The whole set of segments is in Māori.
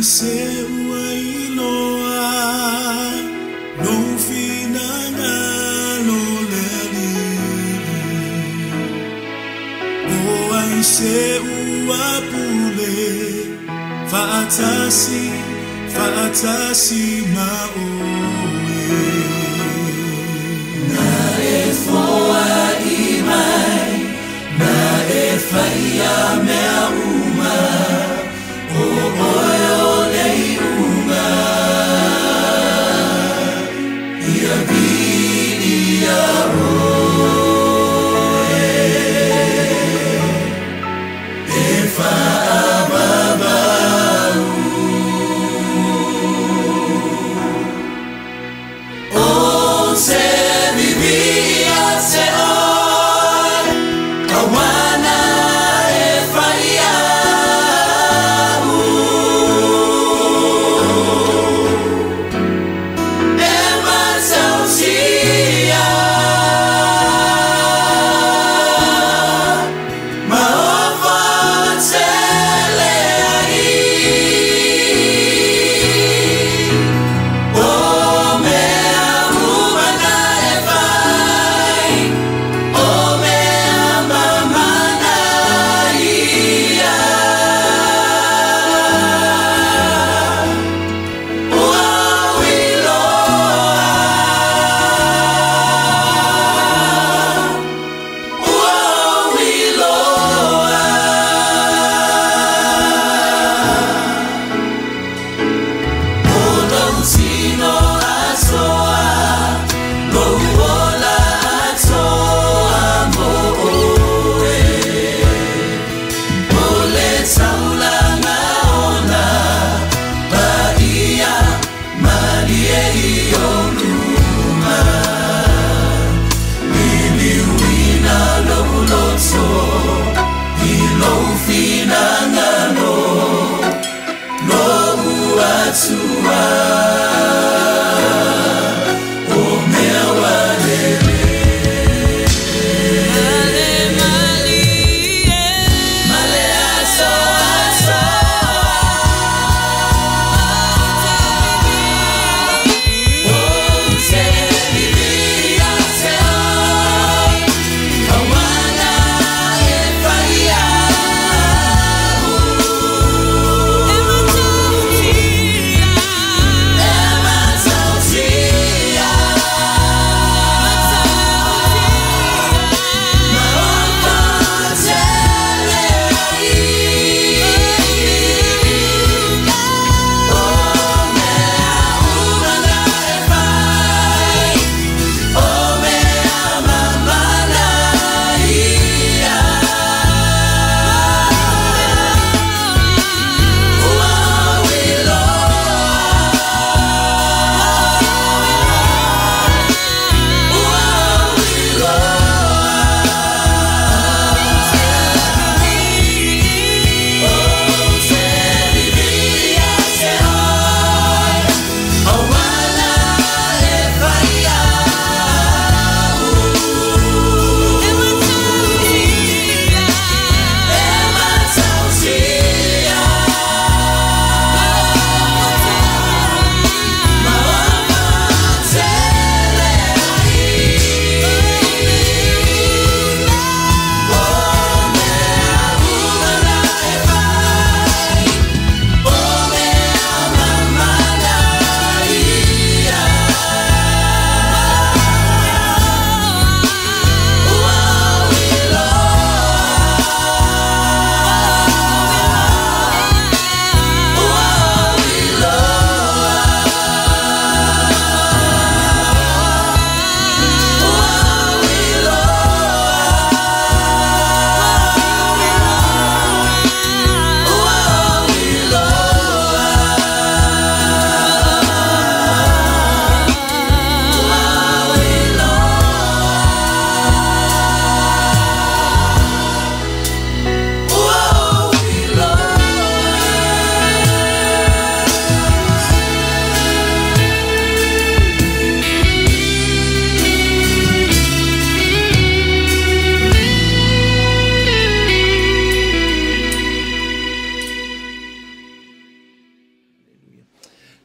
se uailoa no finanga lo leli o ai se uapule fatasi maoe na e foa i mai na e faia mea uma o oio lei unga ia vini ia oe e whaababau o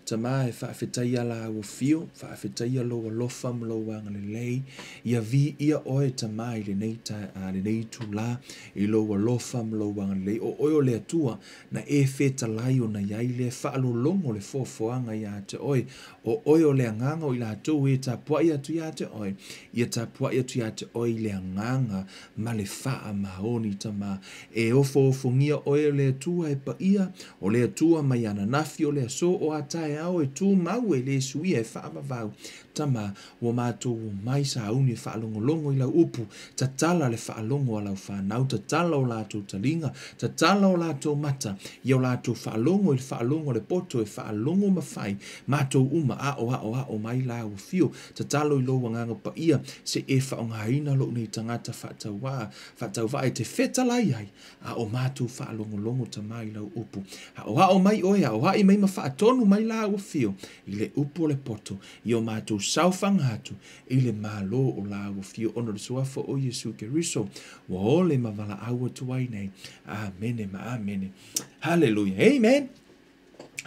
tama e whaafetai ala ua fio, whaafetai alo alofa mloanga le lei, ia vi ia oe tama i le nei tu la, i lo alofa mloanga le lei, o oe o le atua, na e feta lai o na iai le whaalolongo le fofoanga ia te oe, o oe o le anganga o i la tau e tapua ia tu ia te oe, ia tapua ia tu ia te oe le anganga, ma le wha maoni tama, e ofo ngia oe le atua e pa ia, o le atua mai ana nafi o le so o atae au e tu mau e le suia e wha vau, tama ua mātou mai sa auni e whaalongolongo i lau upu, tatala le whaalongo a lau whanau, tatala o lātou talinga, tatala o lātou mata, i o lātou whaalongo i whaalongo le poto e whaalongo mawhai, mātou uma a o mai lau fio, tatalo i lo wanganga pa ia, se e whaongaina lo nei tangata whatau wā e te whetalai ai, a o mātou whaalongolongo ta mai lau upu, a o mai oia, o i mai ma whaatonu mai lau fio, i le upu o le poto, i o mātou saufanga atu, i le malo o lau fio, ono le suafa o Yesu Keriso, wa ole ma wala aua tuai nei, amene ma amene, hallelujah, amen,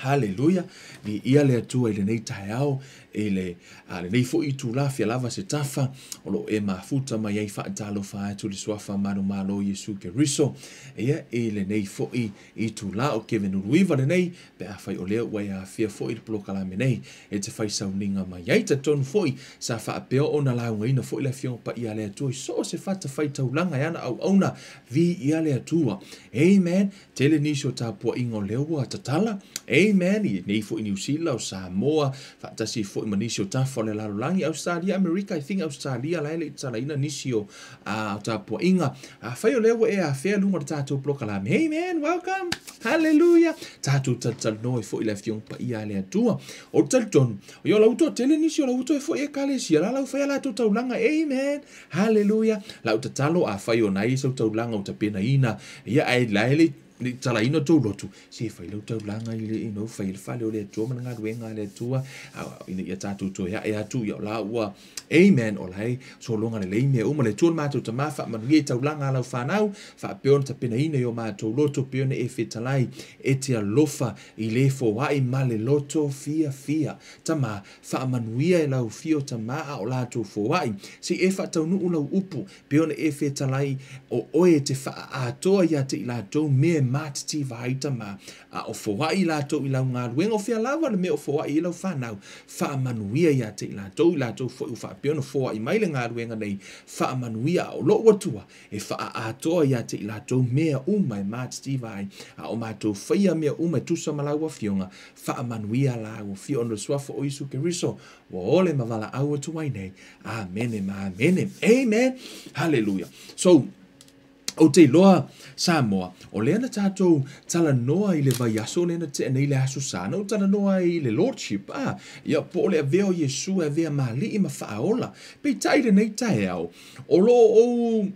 hallelujah, ni ia le atua i le nei tae au, le nei fo i tu la fia lava se tafa, o lo e mafuta ma iei whaatalo whaatu le suafa manu malo Yesu Keriso, ia le nei fo i tu la o Kevin Uruiva le nei, pe a whai o leo wai a fia fo i le plokalame nei, e te whai sauninga ma iei ta tonu fo i, sa wha apeo o na launga ina fo i le fiong pa ia le atua, so se whata whai taulanga yana au auna, vi ia le atua, amen, tele nisio tapua ingo leo a tatala, amen, i nei fo i New Zealand o Samoa, whatasi fo i manisio tafo le lalulangi Australia, America, I think Australia, la ele tala ina nisio tapua inga, whai o leo e a whea lunga tātou plokalame, amen, welcome, hallelujah, tātou tatal noi fo i le fiong pa ia le atua, o talton, o yo lauto tele nisio lauto e fo e kalesia, la lau whai la tau taulanga, amen, hallelujah, lau tatalo a whai o nai sau taulanga o tapena ina, ia ai la ele ni tala ino tau lotu, si whai lau tau langa i le ino, whai le whale o le atua, mana ngā ruenga le atua, ia tātou to ia e atu, ia la ua, amen, o lai, so longa le leime, uma le tuan mātou ta mawha, manu i tau langa lau whanau, wha peon ta pena ina o mātou loto, peon e whetalai, e te alofa, i le fo wai ma le loto, fia, tama, wha manuia e lau fio ta maa o lātou fo wai, si e wha tau nuu lau upu, peon e whetalai, o oe te wha atoa ia te i lātou, me matiti vaita ma o fowai lato i lau ngā ruenga o fia lawa le me o fowai i lau whanau whaamanuia ia te i lato fo i whaapiono fowai mai le ngā ruenga nei whaamanuia o lo watua e wha atoa ia te i lato mea uma e matiti vai o mātou whaia mea uma e tusa malau a fionga whaamanuia lau fio ono suafa o Yesu Keriso wa ole mawala aua tuai nei amene ma amene amen hallelujah so o te loa Samoa, o lea na tātou tala noa i le vai aso, lea na te nei le aso sana, o tala noa i le Lordship, ia po le aveo Yesu, avea mali i mawhaaola, pei taire nei tae au, o lo o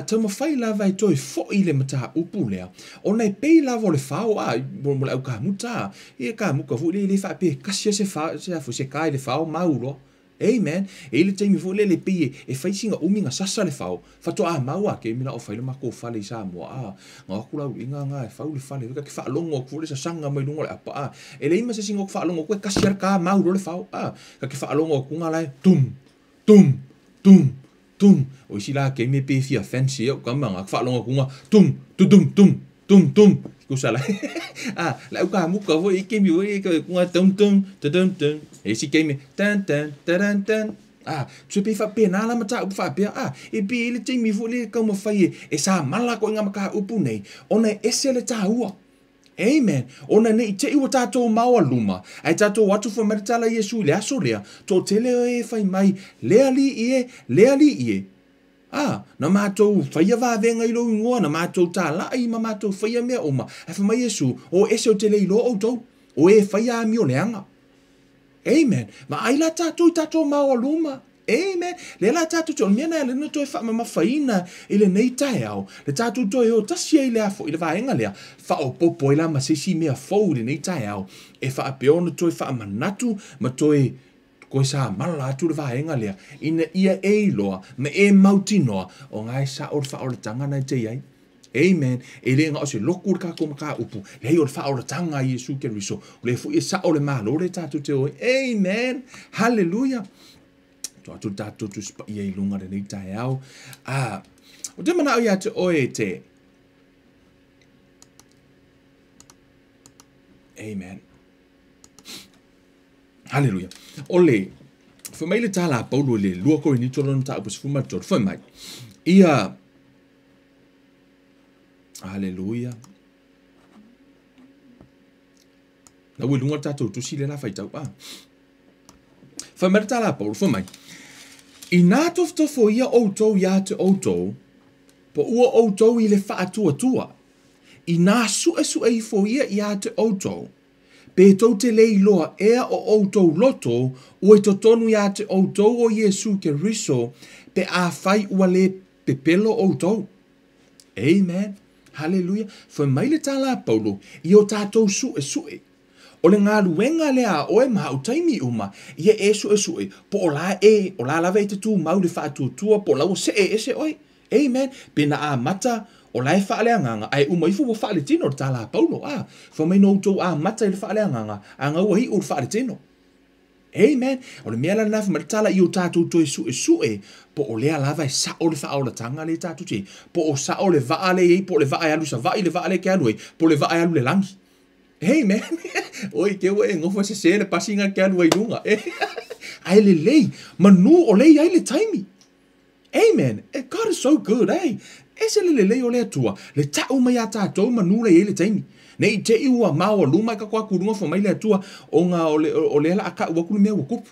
tau mawhai lava e toi fo i le mata upu lea, o nei pei lava o le whao, mo le au kamuta, ia kamuka fu le whape kasia se whao, se kai le whao maulo, amen. E le taimi fo le pie e faisinga uminga sasa le fao. Fato maua ke mina o faile mako fale Samoa. Nga kula inga nga e fau le fale ka fa longo ko le sanga mai lungo le apa. E le ima se singo fa longo ko kasiar ka mau le fao. Ka ke fa longo ku nga lai tum. O sila ke me pe fia fancy o ka manga fa longo ku nga tum. Kusala. La uka muka vo i ke mi vo i ka ku nga tum. E si ke mi tan. Tu pe fa pe na la mata u fa pe e pe le te mi vo le ka mo fai e sa mala ko nga maka upu nei. Ona ese le ta ua. Amen. Ona nei te iwa tātou maua luma. Ai tātou watu fa maritala Yesu le aso lea. Tō tele e fai mai lea li ie. Na mātou whaia vāvenga i lo ingoa, na mātou tā lai ma mātou whaia mea oma. Ai wha mai Yesu, o ese o te lei lo au tau, o e whaia mi o leanga. Amen. Ma ai la tātou maua luma. Amen. Le la tātou tō, mena le no toi wha mawhaina i le nei tae au. Le tātou toi o tasia i lea fo, i le vāenga lea. Wha o popo i la masisi mea fau i le nei tae au. E wha apeona toi wha manatu, ma toi ko sa mala atu le vaenga lea ina ia e loa me e mauti noa o ngai sa o fa o tanga na te ai Amen. E le nga o se loku ka ko maka upu. Le hei o le wha o le tanga i Yesu Keriso. Le fu i sa o le malo le tātou te oi. Amen. Hallelujah. To atu tātou tu spa i lunga le nei tae au. O te mana o ia te oe te. Amen. Hallelujah. Ole. Fai le tala Paulo le lua ko ni tolo ta upus fuma tot. Fai mai. Ia. Hallelujah. Na ui lunga tātou tu si le la fai tau. Fai mai le tala Paulo. Fai mai. I nā tofo ia outou ia te outou. Po ua outou i le wha atua. I nā sue i fo ia te outou. Pe tau te lei loa ea o outou loto, ua i totonu ia te outou o Yesu Keriso, pe a whai ua le pepelo outou. Amen. Hallelujah. Fai mai le tala Paulo, i o tātou sue. O le ngā luenga lea oe maha utaimi uma, ia e sue, po o la lava e te tū mau le whātua, po lau se oe. Amen. Pena a mata, o lai whaaleanganga, ai uma ifu wa whaale tino ta la Paulo, whamai no tau a mata i le whaaleanganga, a ngau ahi o le whaale tino. Amen. O le mea la nafu maritala i o tātou toi sue, po o lea lava e sa o le wha o la tanga le tātou te, po o sa o le vaale ei, po le vae alu sa vai le vaale ke anu ei, po le vae alu le langi. Amen. Oi, ke ua e ngofa se le pasinga ke anu ei lunga. Ai le lei, manu o lei ai le taimi. Amen. God is so good, eh? E se le lei o le atua, le tau mai a tātou manu le ele taimi. Nei te iua mau a luma ka kua kurunga fo mai le atua o ngā o le ala aka ua kuru mea ua kupu.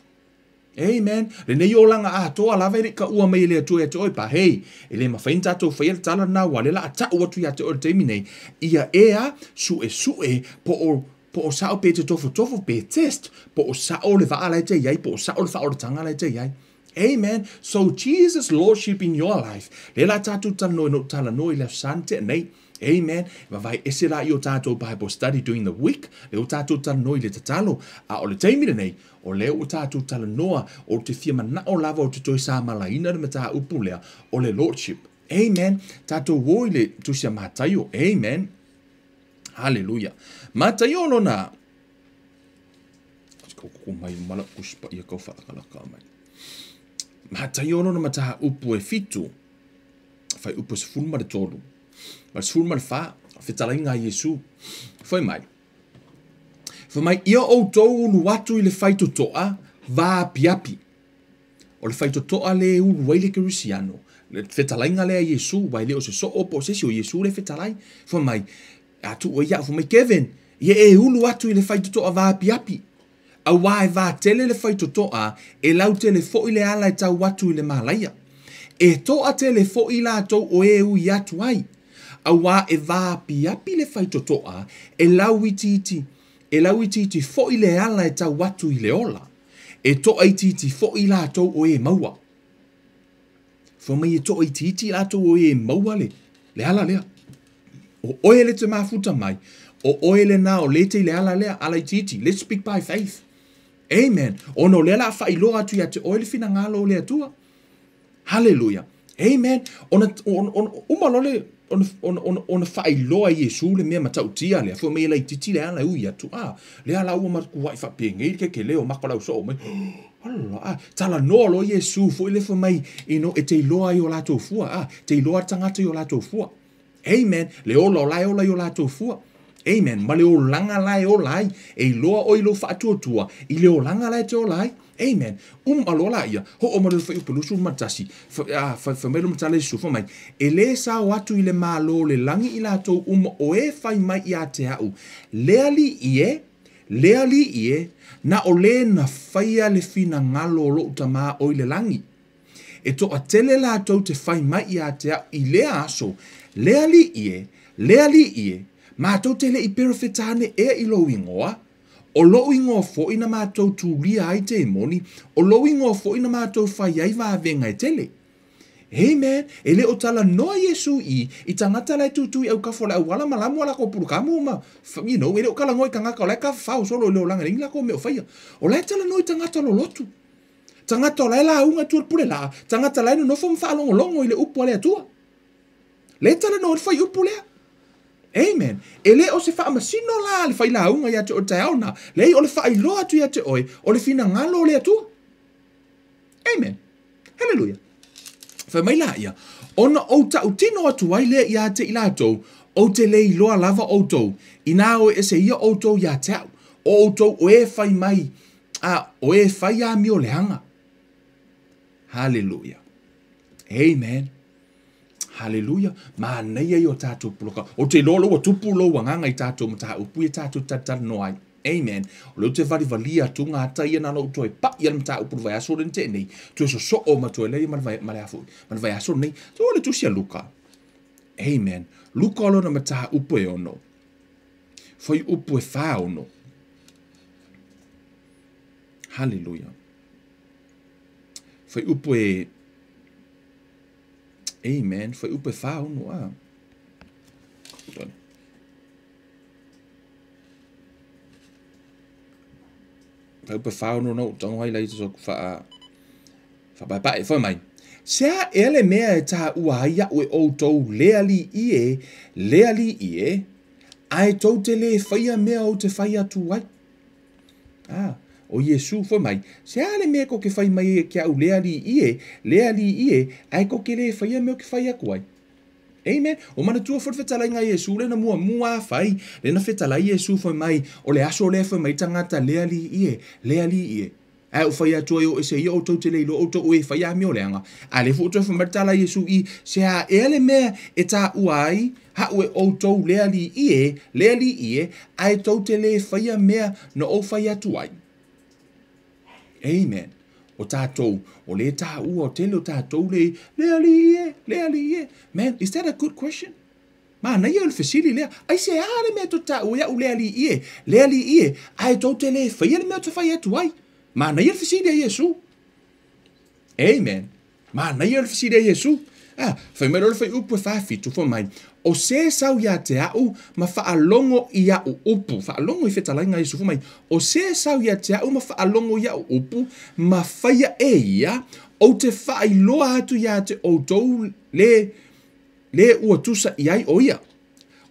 Amen. Le nei o langa a toa lava ere ka ua mai le atua e te oi pa hei. E le mawhain tātou whai ele tala nā wa le la a tau atu i a te o le taimi nei. Ia ea sue po o sao pe te tofo pe test. Po o sao le vaa lai te iai, po o sao le wha o le tanga lai te iai. Amen. So Jesus Lordship in your life. Le la tātou tala noi le sante nei. Amen. Ma vai ese la i o tātou Bible study during the week. Le o tātou tala noi le tatalo. A o le taimire nei. O le o tātou tala noa. O te fia mana o lava o te toi sa malaina le mata upu lea. O le Lordship. Amen. Tātou woi le tusia matayo. Amen. Hallelujah. Matayo no na. Ko mai mala kuspa ia kau whaakalaka mai. Matayo no na mata upu e fitu. Fai upu se fulma de tolu. Ma se fulma de wha. Whetalainga Yesu. Fai mai. Fai mai ia o tau unu watu i le fai totoa. Va piapi. O le fai totoa le unu waile kerisiano. Le whetalainga lea Yesu. Wai leo se so opo se si o Yesu le whetalai. Fai mai. Atu o ia. Fai mai Kevin. Ia e unu watu i le fai totoa va piapi. A wae va tele le fai totoa, e lau tele fo i le ala e tau watu i le malaia. E toa tele fo i la tau o e ui atu ai. A wa e va piapi le fai totoa, e lau i titi fo i le ala e tau watu i le ola. E toa i titi fo i la tau o e maua. Fo mai e toa i titi la tau o e maua le ala lea. O oe le te mafuta mai, o oe le na o le te le ala lea, ala i titi. Let's speak by faith. Amen. Ono le la fa ilo atu ya te oile fina ngalo le atua. Hallelujah. Amen. Umalole ona fa ilo a Yesu le mea matau tia le fo me le titi le ala u ya tu le ala u mar ku wai fa penge ke leo makola so me. Allah tala no lo Yesu fo ile fo mai ino e te ilo ai o la to fua te ilo tangata yo la to fua. Amen. Le ola yo la to fua. Amen. Ma le o langa lai o lai. E loa o ilo whaatuatua. I le o langa lai te o lai. Amen. Alola ia. Ho o mare whai upelusu matasi. Whamelo matale su whamai. E le sa o atu i le malo le langi i lato o e whai mai i a te au. Leali ie. Na o le na whaia le fina ngalo lo utama o i le langi. E to a tele lato te whai mai i a te au. I le aso. Leali ie. Mātou tele i perofetane e i lo ingoa. O lo ingoa fo ina mātou tūria ai te moni. O lo ingoa fo ina mātou whai ai vāvenga e tele. Amen. E le o tala noa Yesu i tangata lai tūtui au kawhola au wala malamu ala ko purukamu ma. You know, e le o kala ngoi kangaka o lai ka whao solo leo langa ringi la ko meo whaia. O lai tala noi tangata lo lotu. Tangata o lai la unga tuar pure la. Tangata lai no nofo mwha longo i le upu ale atua. Le tala no fai upu lea. Amen. E le o se wha masino la le whai launga ia te o te aona. Le o le whai loa tu ia te oi. O le fina ngalo o le atua. Amen. Hallelujah. Whai mai la ia. Ona o tau tino atu ai le ia te ilatou. O te le iloa lava o tou. Ina o e se ia o tou ia te au. O tou o e whai mai. O e whai a mi o le hanga. Hallelujah. Amen. Hallelujah. Ma nei ai o tātou puloka. O te lolo o tupu lo wanganga I tātou mata upu I tātou tatara no ai. Amen. O leo te valia tu ngā tai ana no toi pa ia mata upu vai aso den te nei. Tu so o ma tu le ma vai afu. Ma vai aso nei. Tu le tu sia Luka. Amen. Luka lo na mata upu e ono. Foi upu e fa ono. Hallelujah. Foi upu e Amen. Foi upu e fa ono a. Foi upu e fa ono no. Tongo hai lai so fa bai foi mai. Sea ele mea e tā ua ia ue o tou leali ie, ai tau te le whaia mea o te whaia tu ai. O Yesu foi mai. Sea ele mea ko ke whai mai e kia u leali ie, ai ko ke le whaia mea o ke whaia kuai. Amen. O mana tua whawhetalai ngai Yesu le na mua whai, le na whetalai Yesu foi mai, o le aso le foi mai tangata leali ie. O whai atua o se ia o tau te leilo o tau e whai a mi o leanga. A le fu o tau whamartala Yesu I se a ele mea e tā uai ha ue o tau leali ie ai tau te le whai a mea no o whai atuai. Amen. O tātou o le tā ua o tele o tātou leali ie. Man, is that a good question? Ma na ia o le fesili lea. Ai se a le mea to tā ua u leali ie ai tau te le whai a mea to whai atuai. Ma na ia le fesili a Yesu. Amen. Ma na ia le fesili a Yesu. Whai mero le whai upu e whawhitu wha mai. O se sau ia te au ma whaalongo I au upu. Whaalongo I whetalainga Yesu wha mai. O se sau ia te au ma whaalongo I au upu ma whaia e ia o te whaailoa atu ia te o tou le ua tusa I ai o ia.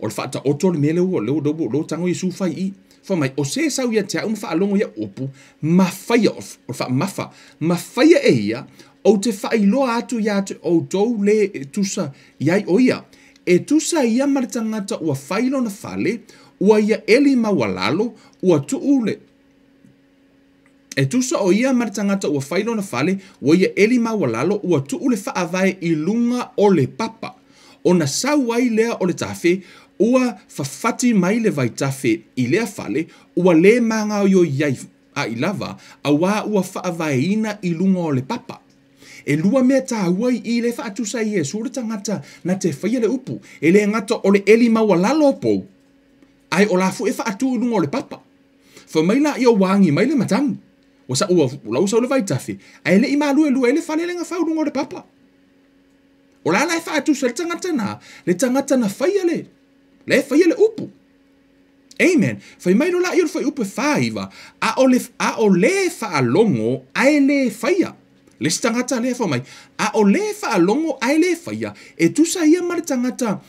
O le whaata oto le mele ua leo tango Yesu whai I. Wha mai, o se sau ia te au ma whaalongo ia upu ma whaia o wha mafa. Ma whaia e ia o te whaailoa atu ia te o tou le tusa I ai o ia. E tusa ia maritangata ua whailo na whale, ua ia eli mawalalo, ua tuule. E tusa o ia maritangata ua whailo na whale, ua ia eli mawalalo, ua tuule whaavae I lunga o le papa. O na sau ai lea o le tafe, ua whawhati mai le vai tafe I lea whale, ua le manga o iai a I lava, a wā ua whaavae ina I lunga o le papa. E lua mea tā uai I le whaatusa I Yesu le tangata na te whaia le upu. E le ngata o le eli mawalalo pou. Ai o la fu e whaatu lunga o le papa. Wha mai la I o wangi mai le matangi. O sa ua lau sa o le vaitafi. Ai le ima lue lue le whale le nga whau lunga o le papa. O la la e whaatusa le tangata na whaia le. Le whaia le upu. Amen. Whai mai lo la I o le whai upu whaiva. A o le whaalongo ai le whaia. Le tangata le fa mai a o le fa longo ai le faia e tu sa ia mar tangata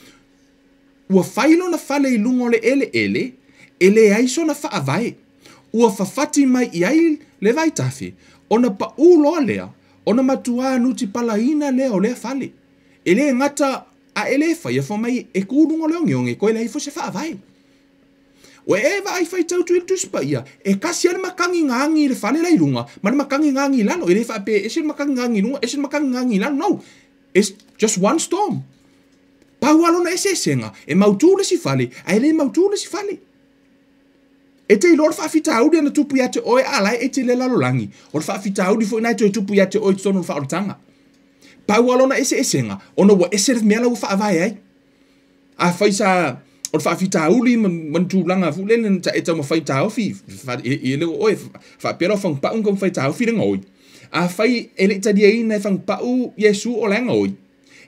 ua failo na fale I lungo le ele ai so na fa avai ua fafati mai I ai le vai tafi ona pa ulo lea ona matua nuti palaina le o le fale ele ngata a ele faia fa mai e ku lungo le ngionge ko ele fo se fa avai o e va ai fai tau tu il tuspa ia e kasi ale makangi ngangi le fale lai lunga ma le makangi ngangi lano ele fa pe ese makangi ngangi lunga ese makangi ngangi lano no it's just one storm pa walo na ese senga e mautu le si fale ai le mautu le si fale e te lor fa fita au na tupu ia te oi ala e te le lalolangi o fa fita au di fo na te tupu ia te oi tonu fa o tanga pa walo na ese senga ona wa ese mela u fa vai ai a faisa o fa fita uli man tu langa fu le ta eta mo fa ta ofi fa e le o fa pero fa pa un kom fa ta ofi ngoi a fai ele ta dia ina fa pa u Yesu o la ngoi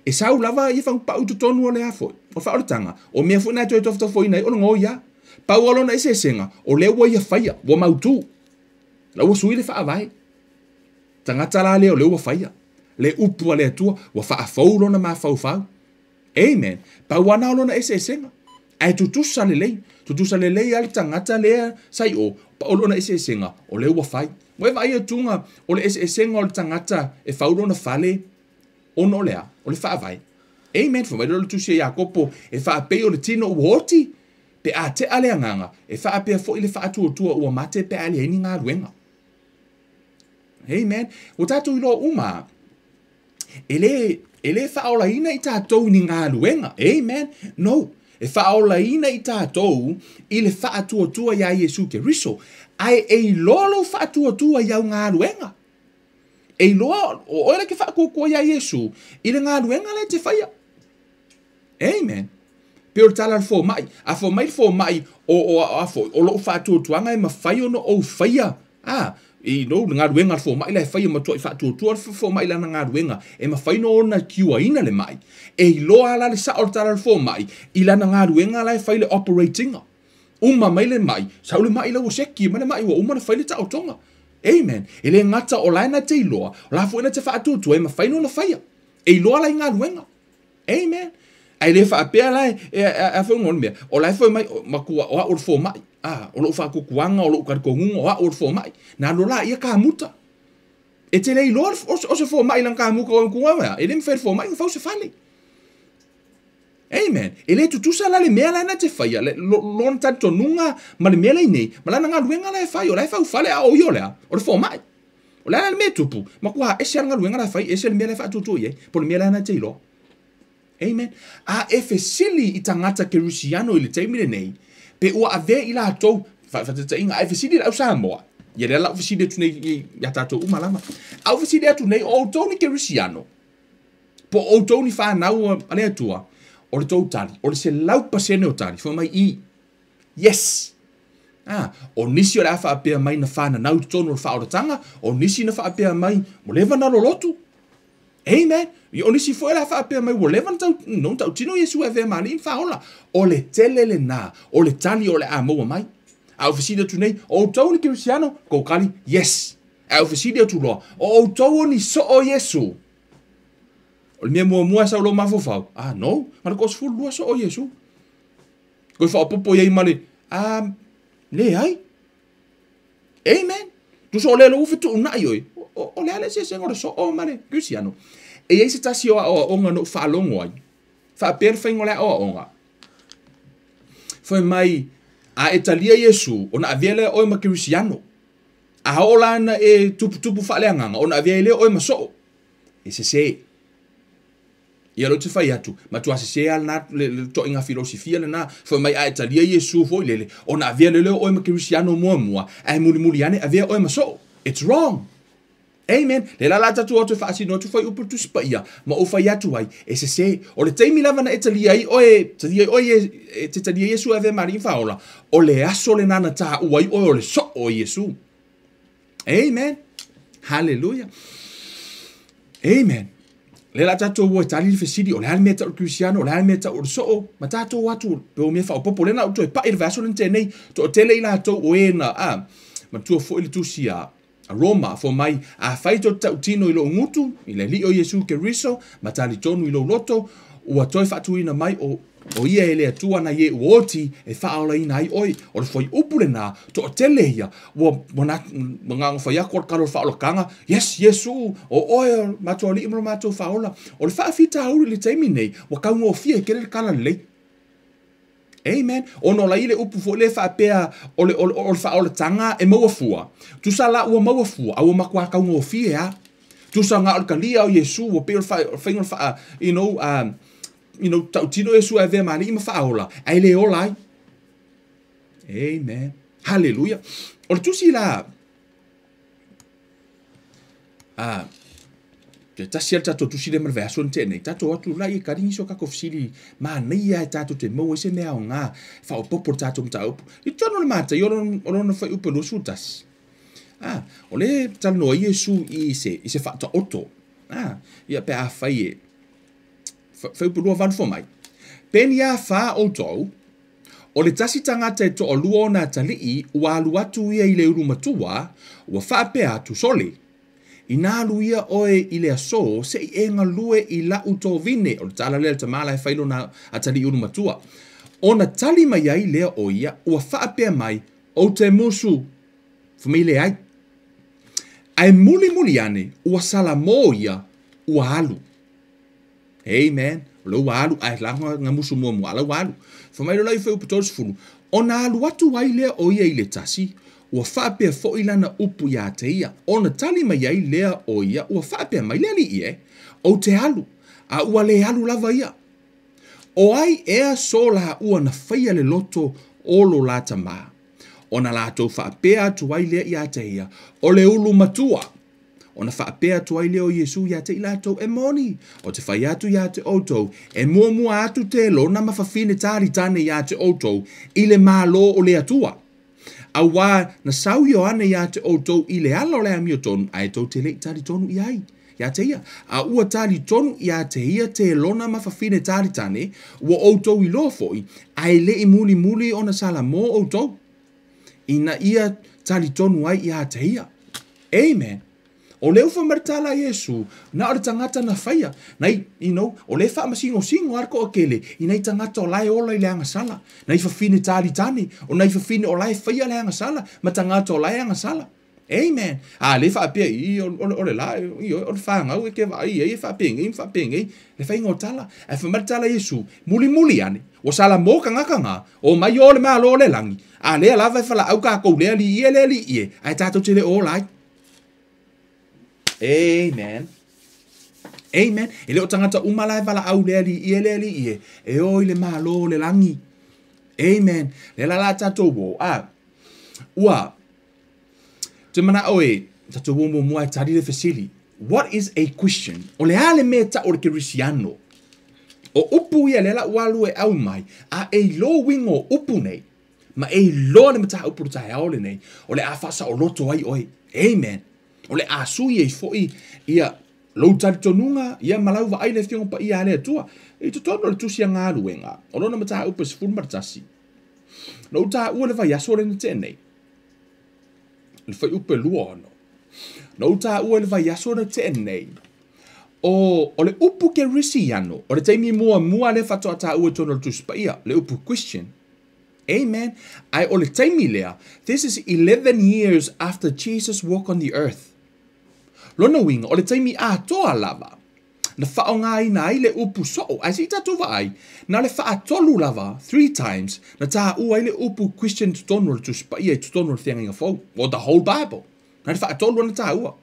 e sa u lava i fa pa u tonu o le afo o fa o tanga o me fu na to to fo ina o ngoi ya pa u na ese senga o le wo ia fa ya wo mautu la wo sui le fa vai tanga tala le o le wo fa ya le upu le tu wo fa fo lo na ma fa fa Amen. Pa wana olona esenga. Ai tutusa lelei al tangata lea sai o pa olona esenga o le ua fai. Wa vai tunga o le esenga o le tangata e faulona fale ono lea o le faavai. Amen. Fa mai lo tusi Jakopo e fa pe o le tino uoti pe a te ale nganga e fa pe fo ile fa tu ua mate pe ale ni nga ruenga. Amen. O tatu ilo uma ele fa ola ina i tātou ni ngā luenga. Amen. No. E fa ola ina i tātou i le fa atua ia Yesu Keriso. Ai e lolo fa atua ia ngā luenga. E loa, o ora ke fa kua ia Yesu, i le ngā luenga le te whaia. Amen. Pero tala fo mai, a fo mai o lo fa atua e ma whai ono o whaia. I no ngā ruenga fo mai le whai ma toi whātua fo mai lana ngā ruenga e ma whai no ona kiua ina le mai e loa la le sa o tala fo mai i lana ngā ruenga la whai le operatinga uma mai le mai sa le mai la o seki ma le mai wa uma le whai le ta o tonga. Amen. E le ngata o laina te iloa la fo ina te whātua e ma whai no na whaia e loa la ngā ruenga. Amen. Ai le whaapea lai e whaungon mea o lai whai mai makua o a fo mai o lo fa kukuanga o lo karkongunga o a o fo mai na lo la ia ka muta e te lei lor o se fo mai lan ka muka o kuanga e le mfer fo mai fa se fale. Amen. E le tutusa la le mea la na te fai le lon tanto nunga ma le mea le nei ma la nga luenga la fai o la fa fale a o yo le o fo mai o la me tupu ma kwa e se nga luenga la fai e se le mea la fa tutu ye po le mea la na te lo. Amen. A e fesili i tangata Kerusiano i le taimile nei pe ua ave i la tau fa te inga ai fesidi au Samoa ia le la fesidi tu nei ya tato umalama au fesidi atu nei o toni Kerusiano po o toni fa nau ale atua o le tau tani o le se lau pasene o tani fo mai i yes o nisi o le afa apea mai na fa na nau tonu o fa o tanga o nisi na fa apea mai mo leva na lo lotu. Amen. O nisi foi la fa pe mai wo levan tau non tau tino Yesu e ve mani fa ola o le tele le na o le tali o le amo mai a oficina tu nei o tau ni Cristiano ko kali yes a oficina tu lo o tau ni so o Yesu o le mo sa lo ma fo fa no ma ko fu lo so o Yesu ko fa popo ye mali le ai. Amen. Tu so le lo fu tu na yo o le ale se ngora so o mane Cristiano e ei se tasi o onga no fa longo ai fa perfengo le o onga foi mai a Italia Yesu ona avele o ma Cristiano a ola na e tupu fa le nganga ona avele o ma so e se ia lo te fai atu ma tu se al na le to inga filosofia le na foi mai a Italia Yesu foi le ona avele le o ma Cristiano mo ai muli ane avele o ma so. It's wrong. Amen. Le la tatu o te whaasi no tu whai upu tu spaia ma o whai atu ai e se o le teimi lava na Italia i oe te talia Yesu ave mari whaola o le aso le nana ta uai o le so o Yesu. Amen. Hallelujah. Amen. Le la tatu o tali le fesidi o le hal meta o Cristiano o le hal meta o le so ma tatu watu pe o me whao popo le na uto e pa i le vaso le tenei to o tele i la tau o e na ma tu o fo ili tu si a Roma fo mai a faito tautino i lo ngutu i le li o Yesu Keriso ma tali tonu i lo loto ua toi fatuina mai o ia ele atua na ye uoti e faola ina ai oi o le foi upule na to o tele ia ua mga fai akor karo faola kanga yes Yesu o oe mato li imro mato faola o le faafita auri le taimi nei ua kaungo fia kere le kala lei. Amen. Ono la ile upu fo le fa pea o le fa o le tanga e maua fua. Tu sa la ua maua fua, au makua ka ngo fia. Tu sa nga o kalia o Yesu o pe fa tautino Yesu e ve mani ima fa ola. Ai le ola. Amen. Hallelujah. O tu si la ta sia tato tu sile merveaso ntene tato atu la i karingi so ka kofsili ma nei ai tato te mo se mea nga fa o popo tato mta op i tono le mata yo no fa upo no sutas o le tal no Yesu i se fa ta oto ia pe a faie fa upo no van fo mai pen ia fa oto o le tasi tangata e to o luona tali i ua luatu ia i le uru matua ua fa pe atu sole ina luia oe i le aso, se i e ngalue i la uto vine, o le tala lea ta mala e whailo na atali unu matua. Ona tali mai ai lea o ia, ua whaapea mai, o te musu, famile ai. Ai muli ane, ua sala mo ia, ua alu. Amen. Lo alu, ai langa nga musu mua ala alu. Famile lai whai uputos fulu. Ona alu atu ai lea o ia i le tasi, ua whaapea fo ilana upu ia te ia. Ona tali mai ai lea o ia, ua whaapea mai lea li ie, o te alu. A ua le alu lava ia. O ai ea so la ua na whaia le loto olo la tama. O na lato whaapea atu ai lea ia te ia. O le ulu matua. O na whaapea atu ai lea o Yesu ia te ilato e moni. O te whai atu ia te outou. E mua atu te lo na mawhawhine tari tane ia te outou. I le malo o le atua. A wā na sau yo ane ia te outou i le ala o le amio tonu. Ai tau te lei tari tonu i ai. Ia te ia. A ua tari tonu ia te ia te lona mawhawhine tari tane. Ua outou i loa foi. Ai le i muli o na sala mo outou. Ina ia tari tonu ai ia te ia. Amen. O leo fa martala Yesu, na ora tangata na whaia. Nei, o le wha masingo arko o kele, i nei tangata o lai ola i leanga sala. Nei whawhine tari tane, o nei whawhine o lai whaia leanga sala, ma tangata o lai anga sala. Amen. Le wha apea i o le lai, o le whaangau e ke vai, e whapengi, le whaingo tala. E wha martala Yesu, muli ane, o sala mo kangakanga, o mai o le maa lo le langi. Lea lava e whala au kako lea li ie, ai tātou te le o lai. Amen. Amen. E leo tangata umala e wala au lea li ie. E oi le malo le langi. Amen. Le la tatou wo. Ua. Te mana oe. Tatou wo mo mua e tari le fesili. What is a Christian? O le ale me ta o le Kirisiano. O upu ia le la walu e au mai. A e lo wingo upu nei. Ma e lo le mata upu ta haole nei. O le afasa o loto ai oi. Amen. O le asui e foi ia lo tari tonunga ia malau va ai le fionga pa ia le tua. E to tono le tusi anga luenga. O lona mata upu se fun martasi. Lo ta ua le vai aso le nei. Le fai upu lua ono. Lo ta ua le vai aso le nei. O le upu ke risiano. O le taimi mua le fatoa ta ua tono le tusi pa ia. Le upu Christian. Amen. Ai o le taimi lea. This is 11 years after Jesus walked on the earth. Lona winga, o le taimi a toa lava. Na whao ngai na ai le upu so. Ai si tatu wa ai. Na le wha tolu lava 3 times. Na ta ua ai le upu Christian tutonul tu spa ia tutonul thianga inga fau. O the whole Bible. Na le wha tolu na ta ua.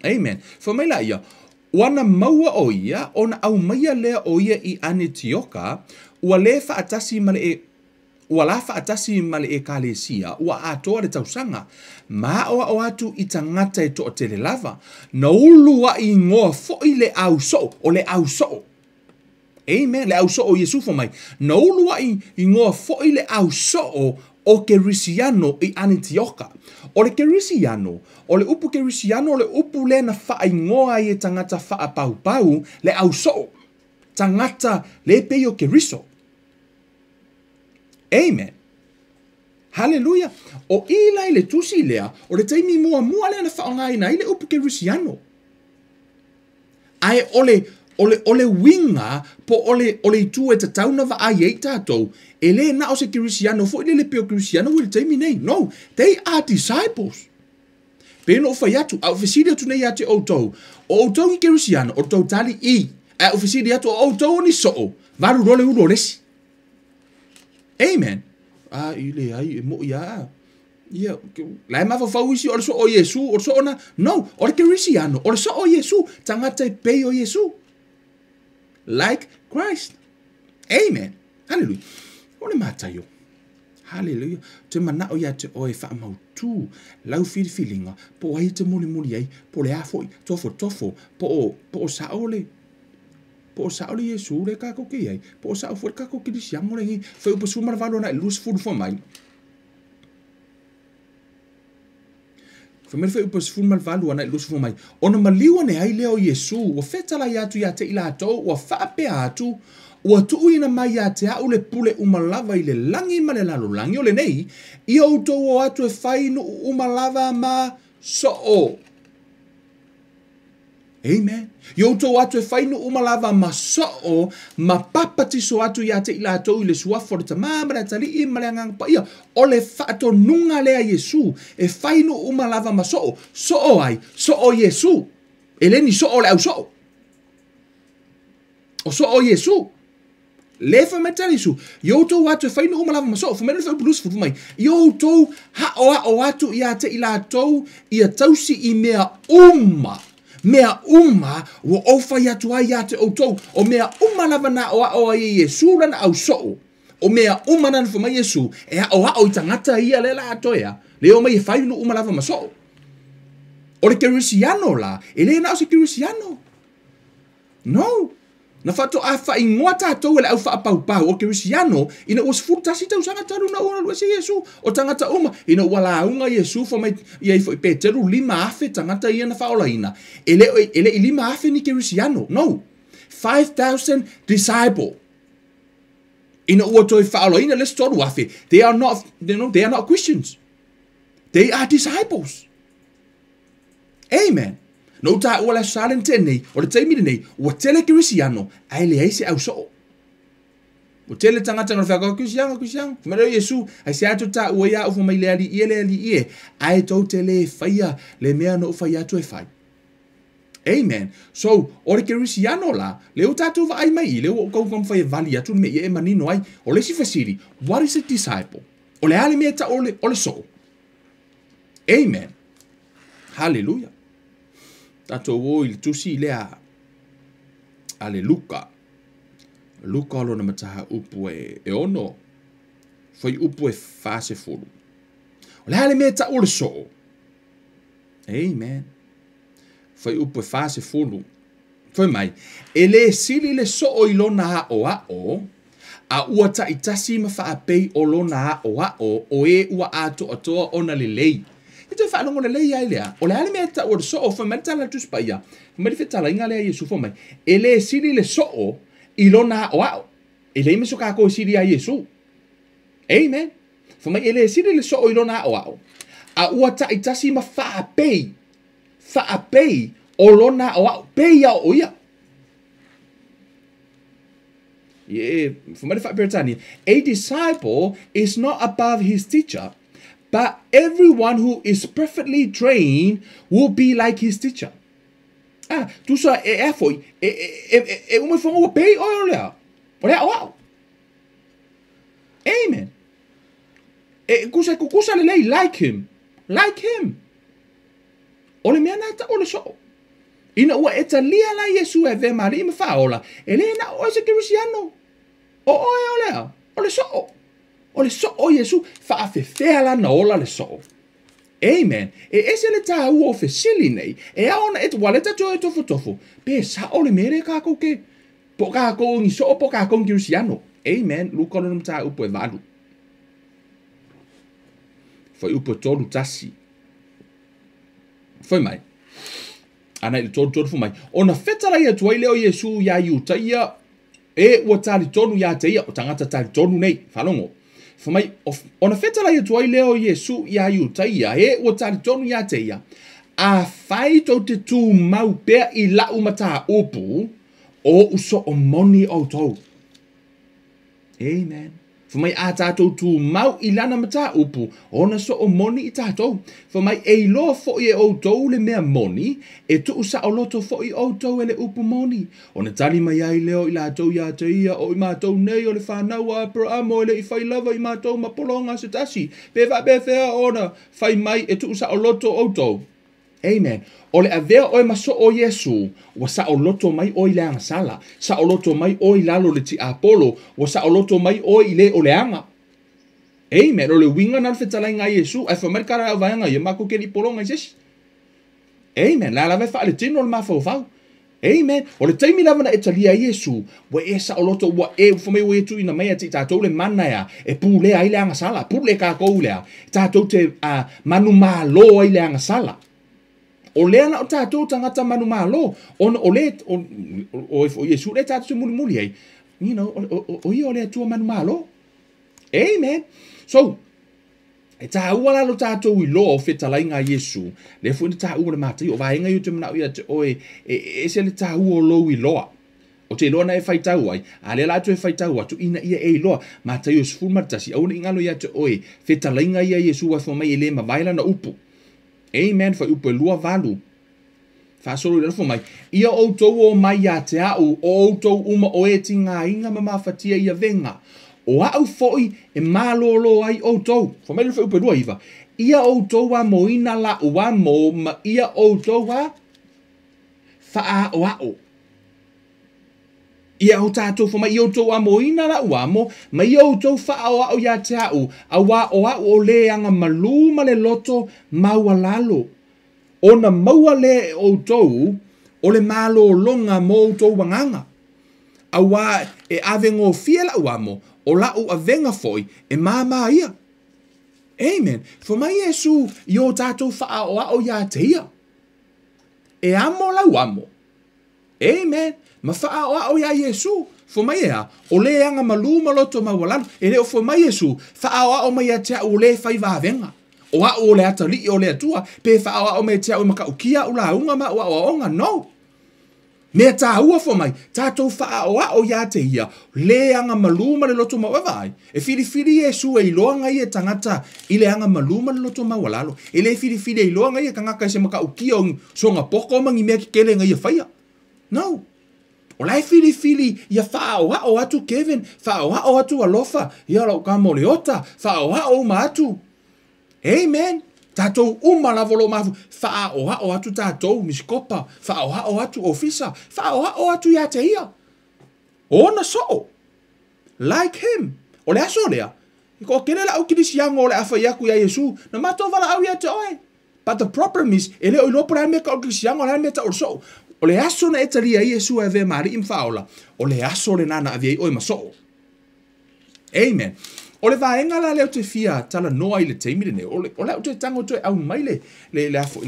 Amen. Whamaila ia. Wana maua o ia. Ona au maia lea o ia I Antioka. Ua le wha atasi male e ua la whaatasi male e kalesia, ua atoa le tausanga, ma o atu I tangata e toa tele lava, na ulua I ngoa foi le au so, o le au so. Amen, le au so o Yesu mai. Na ulua I ngoa foi le au so o Kerisiano I Antioka. O le Kerisiano, o le upu Kerisiano, o le upu le na wha ngoa I tangata wha pau le au so. Tangata le peio Keriso. Amen. Hallelujah. O ila le tusi lea, o le taimi mua lea na whaongai na ile upu Kerisiano. Ai ole winga po ole tu e tauna va ai e tatou. Ele na o se Kerisiano fo ile le peo Kerisiano will taimi nei. No, they are disciples. Peno fa yatu, au fesida tu nei ate o tou. O tou I Kerisiano, o tou tali I. Au fesida yatu o tou ni so. Varu role ulo lesi. Amen. Ile ai mo ia. Ia, lai ma fa isi o so o Yesu, o so ona. No, o Kerisiano, o so o Yesu, tangata e pe o Yesu. Like Christ. Amen. Hallelujah. O le matayo. Hallelujah. Te mana o ia te o e fa mau tu. Lau filinga, po ai te muli ai, po le afoi, tofo, po saole. Po sa ole Yesu le kako ke ai. Po sa o kako ke disiang ole ngi. Foi o sumar valo na luz fu fo mai. Foi o sumar valo na luz fu mai. Ona maliwa ne ai leo Yesu. O feta la yatu ya te ila to o fa pe atu. O tu ina mai ya te au le pule umalava ile langi male lalo langi ole nei. I o to o atu e fai no umalava ma so o. Amen. Yo to atu e whainu umalava masoo, ma papati so atu ia te ila tau i le suafo le tamamara tali i maleangang pa ia. O le whaato nunga lea Yesu, e whainu umalava masoo, soo ai, soo Yesu. Eleni soo le au soo. O soo Yesu. Lefa metali su. Yo to atu e whainu umalava masoo, fumene le bulus fu mai. Yo to o atu ia te ila tau, ia tausi i mea mea wo ofa ya tua ya te outou o mea lava na o Yesu lana au so o mea na fuma Yesu e o tangata ia le la atoia le o mai fai no lava maso o le Cristiano la ele na o se Cristiano no na fato a fa ingota to le au fa pau o Cristiano ina was futa sita usanga taru na ona se Yesu o tangata ina wala unga Yesu fo mai ia fo Petero lima afe tangata ia na fa olaina ele lima afe ni Cristiano no 5,000 disciple ina o to fa olaina let's talk afe they are not Christians, they are disciples. Amen. No ta wala salente nei o le taimi nei o tele Cristiano ai le ese au so o tele tangata no fa Cristiano mero Yesu ai se atu ta o ya o fo mai le ali ie ai to tele faia le mea no faia to e fai. Amen. So o le Cristiano la le o tatu va ai mai le o kom fai vali atu me e manino ai o le si fasiri what is a disciple o le ali meta o le so. Amen. Hallelujah. Tato o il tusi lea ale Luka lo na mataha upu e ono foi upu e fase fulu o le hale meta o le so. Amen. Foi upu e fase fulu foi mai ele sili le so o ilona o a ua ta itasi ma fa apei o lona o e ua ato atoa ona le lei ito fa longo le lei ai lea o le ale meta o so o fa meta la tu spaia me le fetala inga le Yesu fo mai ele sili le so o ilona o ele me so ka ko sili ai Yesu. Amen. Fo mai ele sili le so o ilona o a ua ta itasi ma fa apei o lona o pe ya o ia fo mai fa pertani a disciple is not above his teacher, but everyone who is perfectly trained will be like his teacher. Tu sa foi uma fongo pei olha. Wow. Amen. Kusa le like him. Ole me ana ole so. Ina ua etalia la Yesu e ve mari me faola. Elena o se Cristiano. Olha. Ole so o Yesu fa afefea la na ola le so. Amen. Ese le ta u ofesili nei. Ona et waleta to fotofo. Pe sa ole mere ka ko ke. Po ka ko ni so po ka ko Cristiano. Amen. Luka no ta u po valu. Foi u po tolu tasi. Foi mai. Ana il tolu foi mai. Ona fetala ia tuai leo Yesu ya yutaia ua tali tonu ya te o tangata tali tonu nei falongo. Fomai ona fetala ia tuai leo Yesu ya yutaia ua tali tonu ya te a fai to te tu mau pea i la umata upu o uso o moni o tau. Amen. Fomai a tātou tu mau i lana mata upu ona so o moni i tātou. Fomai e lo fo i o tau le mea moni e tu usa o loto fo i o tau ele upu moni. Ona tali mai ai leo i la tau ya te ia o i mātou nei o le whanau a pra amo ele i whai lava i mātou mapolonga se tasi. Pewa bethea ona whai mai e tu usa o loto o tau. Amen. Ole avea oe maso o Yesu, wa sa o loto mai o ileanga sala, sa o loto mai o ilalo le ti Apollo, wa sa o loto mai o ile o leanga. Amen. Ole winga na fetala nga Yesu, ai fa merkara au vanga ye mako ke ni polonga jes. Amen. La la ve fa le tino le mafo fa. Amen. Ole taimi lava na etalia Yesu, wa e sa o loto wa e fo me we tu ina mai ti tatou le mana ya, e pu le ai leanga sala, pu le ka ko le. Tatou te manu malo ai leanga sala. O lea na o tātou tangata manu malo, o Yesu le tātou se muli ai. O ia o lea tua manu malo. Amen. So, E tā ua lalo tātou I loa o whetalai ngā Yesu. Le fu ni tā ua le mātai o vaenga I o te manau ia te oe e se le tā ua o lou I loa. O te loa na e whaitau ai, a le lātou e whaitau atu ina ia e loa, mātai o sifuru matasi, au ni ngalo ia te oe, whetalai ngā ia Yesu wa fomai e le mawaila na upu. Amen, whai upu e lua valu. Whaasoro I fomai, ia o tou o mai ia te au, o tou uma o e ti ngā inga mamafatia ia venga. O au foi e malolo ai o tou. Fomai le whai upu lua iwa. Ia o tou wa moina la ua mo, ma ia o tou wa wha o ao. Ia o tātou fomai I o tou a moina la ua mo, ma ia o tou wha o ao ia te au, a wa o ao o le anga maluma le loto maua lalo. O na maua le o tou, o le malo longa mo o tou wanganga. A wa e avengo fia la ua mo, o la u avenga foi, e mama ia. Amen. Fomai Yesu, I o tātou wha o ao ia te ia. E amo la ua mo. Amen. Ma wha o ao ia Yesu, fomai ea, o le anga maluma loto mawalano, e leo fomai Yesu, wha o ao mai a tea o le whai vavenga. O ao o le atali o le atua, pe wha o ao mai tea o maka ukia ula unga ma o onga, no. Mea tā ua fomai, tātou wha o ao ia te ia, le anga maluma le loto mawavai. E whiri Yesu e iloa ngai e tangata, I le anga maluma le loto mawalalo. E le whiri e iloa ngai e kangaka se maka ukia o songa poko mangi mea ki kele ngai e whaia. No. O lai whiri ia wha o atu Kevin, wha o atu alofa, ia lau ka moleota, wha o ma atu. Amen. Tātou umalavolo mafu, wha o atu tātou miskopa, wha o atu ofisa, wha o atu ia te ia. Ona so. Like him. O le aso lea. Ko kere la au kirisiango o le awha iaku ia Yesu, na mato wala au ia te oe. But the problem is, ele o ilopo rai mea ka o kirisiango, rai mea ta o so. O le aso na etaria Yesu e ve mari imfaola. O le aso le nana avei oi maso. Amen. O le vaenga la leo te fia tala noa I le teimi le neo. O leo te tango te au mai le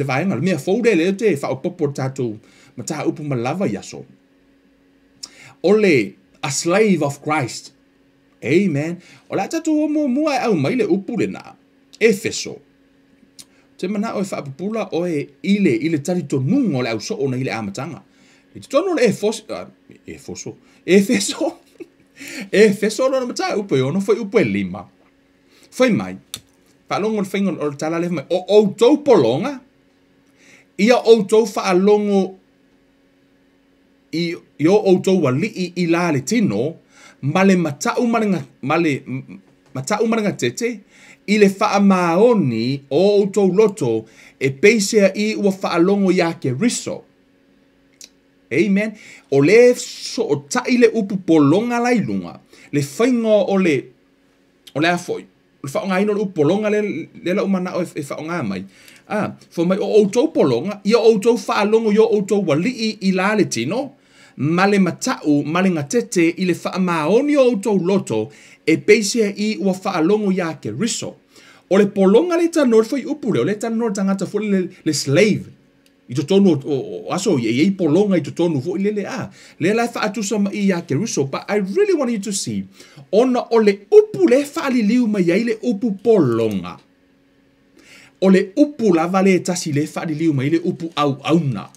vaenga. Le mea faude leo te wha o popo tatou. Ma taha upu malava yaso. O le a slave of Christ. Amen. O le tatou o mua au mai le upu le na. Efeso. Te mana o e whaapupula o e ile tari tonungo le au so o na ile amatanga. I te tono le Efeso. Efeso no mata upe ono foi upe lima. Foi mai. Palongo le whaingon o tala le mai. O tou polonga. Ia o tou whaalongo I o tou wali I la le tino. Male matau marenga tete. I le wha maoni o tou loto e peisea I ua whaalongo ia ke riso. Amen. O le so o tai le upu polonga lai lunga. Le whaingo o le afoi. Le whaonga ino le upu polonga le la umana o e whaonga mai. Fo mai o tou polonga, ia o tou whaalongo ia o tou wali I la le tino. Male matau, male ngatete I le wha maoni o tou loto e peisea I ua whaalongo ia ke riso. O le polonga le tanor foi upu leo, le tanor tangata fo le slave. I to tonu o aso I polonga I to tonu fo le la fa atu sama I ya ke riso, but I really want you to see ona o le upu le fa li liu mai ai le upu polonga. O le upu la vale tasi le fa li liu mai le upu auna.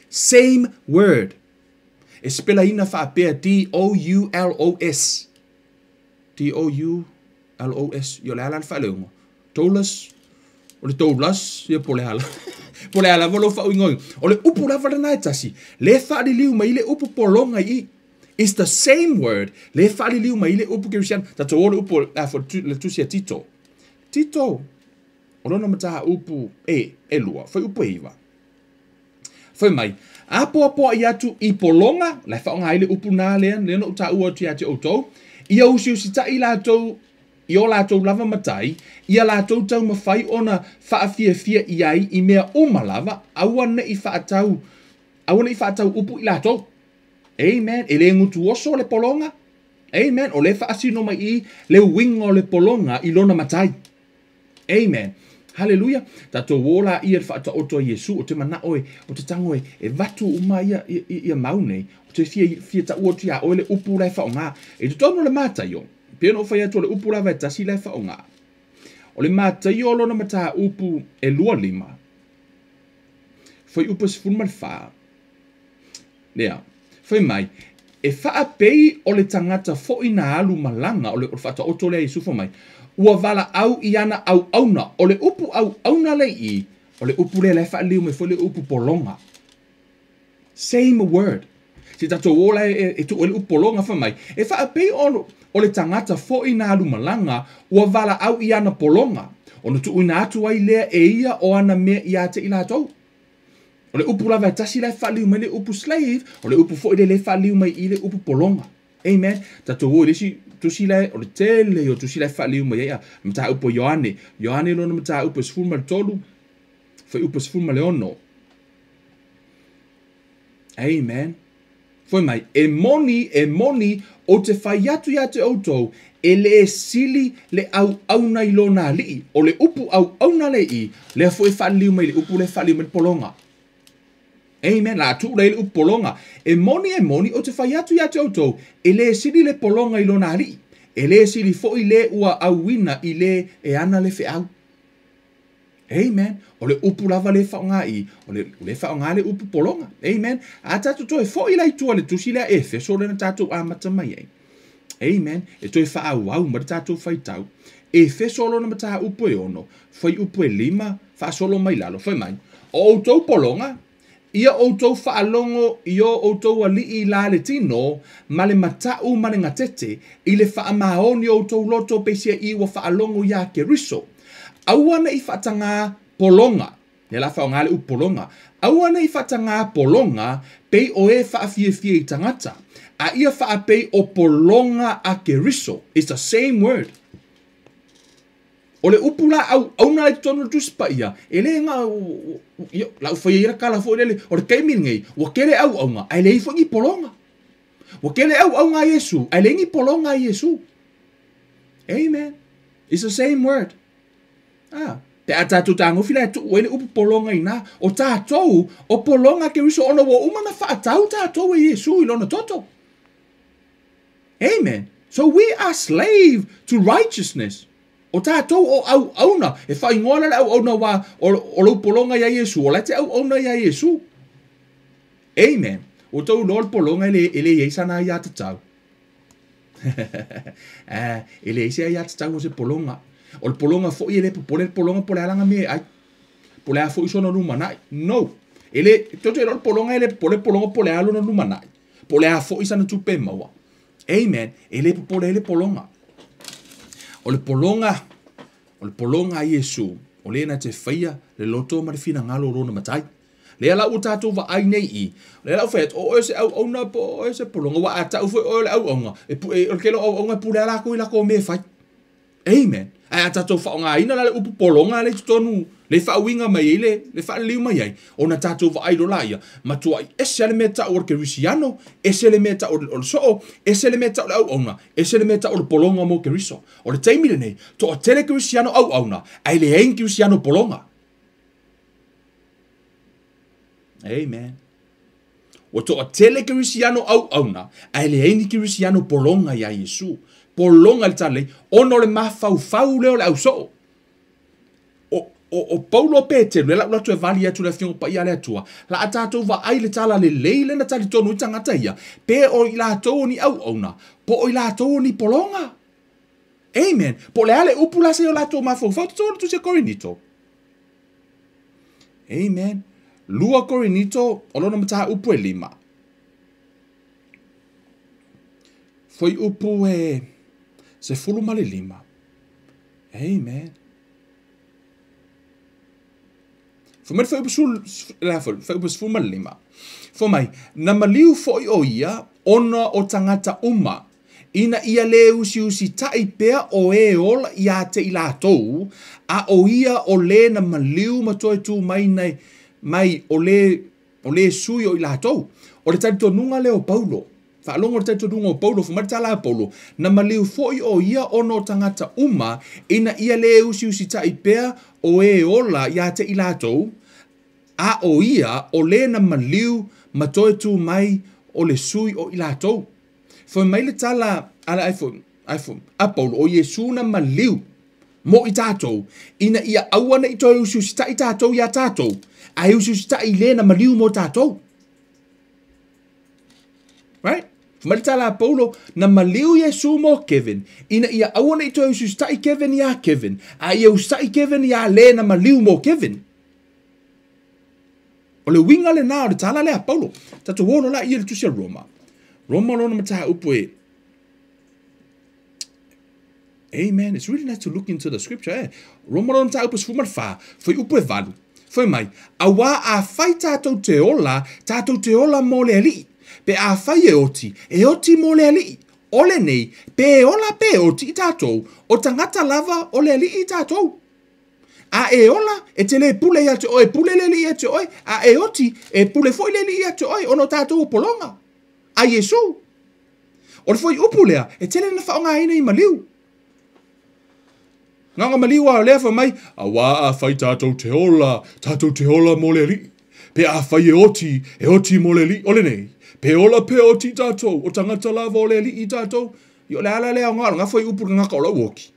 Same word. E spela ina fa apea D-O-U-L-O-S. D-O-U-L-O-S. Yo le ala fa leungo. Tolas. O le tolas. Ia po le ala. Po le ala volo fa uingoi. O le upu la vale tasi. Le fa li liu mai le upu polonga I. It's the same word. Le fa li liu mai le upu kirisian. Tato o le upu le tusia Tito. Tito. O lona mataha upu lua. Foi upu iwa. Foi mai. Apo I atu I polonga. La whaonga ile upu nā lean. Leana o ta ua tu ate o tau. Ia usi ta I lātou. I o lātou lava matai. Ia lātou tau mawhai ona whaafia iai I mea oma lava. Awana I whaatau. Awana I whaatau upu I lātou. Amen. E le ngutu oso le polonga. Amen. O le whaasino mai I le wingo le polonga I lona matai. Amen. Hallelujah. Tato wola ia whaata oto Yesu o te mana oe o te tango e vatu uma ia maune o te fia ta ua tia o le upu lai whaonga e te tono le mata yo pia no whai atu le upu lai vai tasi lai whaonga o le mātai o lona mata upu e lua lima. Foi upu se fulma le wha. Lea, foi mai, e wha pei o le tangata fo ina alu malanga o le whata oto lea Iesu fo mai. Ua vala au i ana au auna, o le upu au auna le I, o le upu le wha liu me fo le upu polonga. Same word. Si tato ola e tu o le upu polonga fo mai. E wha pei o le tangata fo ina alu malanga, ua vala au i ana polonga. O na tu ina atu ai lea e ia o ana mea i ate ila tau. O le upu lava e tasi lai whaliu mai le upu slave, o le upu fo i le whaliu mai I le upu polonga. Amen. Tato o le si tusi lai, o le tele o tusi lai whaliu mai ea. Mata upo Ioane. Ioane lona mata upo sifuma le tolu. Foi upo sifuma le ono. Amen. Foi mai, e moni o te whai atu ia te autou, e le sili le au auna I lona li, o le upu au auna le I, le foi whaliu mai le upu le whaliu mai le polonga. Amen. La tu le upu polonga. E moni o te whai atu ia te autou, e le sili le polonga I lona li, e le sili fo I le ua auina I le e ana le whiau. Amen. O le upu lava le whaonga I, o le whaonga le upu polonga. Amen. A tatu toi fo I lai tua le tusi le e so le na tatu amata mai ei. Amen. E toi whaau au ma tatu whai tau. E solo na mata upu e ono, whai upu e lima, wha solo mai lalo, whai mai. O outou polonga, ia outou whaalongo, ia outou ali I la le tino, ma le matau ma le ngatete, I le whaamaoni outou loto pesia I wa whaalongo ia ke riso. Auana I whatanga polonga. Ne la whaonga le polonga. Auana I whatanga polonga, pei o e whaafie I tangata. A ia whaapei o polonga a ke riso. It's the same word. O le upula au na le tonu tuspa ia. E le nga, lau whai ira kala fo lele, o le keimiri ngai, wa kele au nga, ai le ifo ngi polonga. Wa kele au nga Yesu, ai le ngi polonga Yesu. Amen. It's the same word. Te atatu tango fila tu wele upu polonga ina o tatou o polonga ke riso ona wo umana whaatau tatou e Yesu ilona toto. Amen. So we are slave to righteousness. O tatou o au auna e whai ngola le au auna wa o lo polonga ya Yesu o lete au auna ya Yesu. Amen. O tau lor polonga ele yeisana ya tatau. Ele yeisa ya tatau o se polonga. O le polonga fo I ele pole polonga pole alanga me ai. Pole a fo iso no nai. No. Ele toto ele polonga ele pole polonga pole alo no nai. Pole a fo isa no tupe maua. Amen. Ele pole ele polonga. O le polonga Yesu. O le na te whaia le loto ma le fina ngalo rona matai. Le ala u tatou wa ai nei I. Le ala u whaet o ese au ona po ese polonga wa ata u fo o le au onga. E kelo au onga pule ala ko ila ko me fai. Amen. Ai tatou whaonga ina la le upu polonga le tonu le whauinga mai le whaaliu mai ai o na tatou wa airo laia matua ese le meta o ke risiano ese le meta o so ese le meta o au auna ese le meta o polonga mo ke riso o le taimile nei to o tele ke risiano au auna ai le ein ke risiano polonga. Amen. O to o tele ke risiano au auna ai le ein ke risiano polonga ya Yesu. Polonga le tale, ono le mafau leo le au so. O Paulo Peter, le la tu e vali atu le fiong pa ia le atua. La atatou va ai le tala le leile na tali tonu tangata ia. Pe o I la tou ni au ona. Po o I la tou ni polonga. Amen. Po le ale upula se o la tou mafau. Fau tu se Korinito. Amen. Lua Korinito, olona mata upu e lima. Foi upu e se fulu male lima. Amen. Fomai foi upu fulu male lima. Fomai, na maliu foi o ia, ona o tangata uma, ina ia le usi tai pea o e ola ia te I lātou, a o ia o le na maliu matoe tu mai o le sui o I lātou. O le tari tonunga le o Paulo. Whaalonga o taitu dunga o Paulo, whamatala a Paulo, na maliu foi o ia ono tangata uma, ina ia le usi tai pea o e ola ia te I lātou, a o ia o le na maliu matoe tu mai o le sui o I lātou. Foi mai le tala ala iPhone, a Paulo, o Yesu na maliu, mo i tātou, ina ia awana i toi usiu sita i tātou ia tātou, ai usiu sita i lena maliu mo tātou. Right? Maritala Paulo, na maliu Yesu mo Kevin, ina ia awana i toi usiu sita i Kevin ia Kevin, ai ia usita i Kevin ia lena maliu mo Kevin. O le winga le nao, le tala lea Paulo, tato wono la ia le tusia Roma. Roma lona mataha upu e. Amen. It's really nice to look into the scripture. Eh? Roma lona mataha upu sfumar fa, foi upu e valu. Foi mai, awa a fai tātou te ola mo le ali. Pe a fai e oti mo le ali. Ole nei, pe ola pe oti i tātou, o tangata lava o le ali i tātou. A e ola, e te le pule ia te oe, pule le li ia te oe, a e oti, e pule foi le li ia te oe, ono tātou polonga. A Yesu. O le foi upulea, e tele na whaonga ina i maliu. Nganga maliu a lea wha mai, a wā a whai tātou te ola mo le li. Pe a whai e oti mo le li, ole nei. Pe ola pe oti tātou, o tangata lava o le li i tātou. I o le ala lea ngaro, ngā whai upuru ngaka o la woki.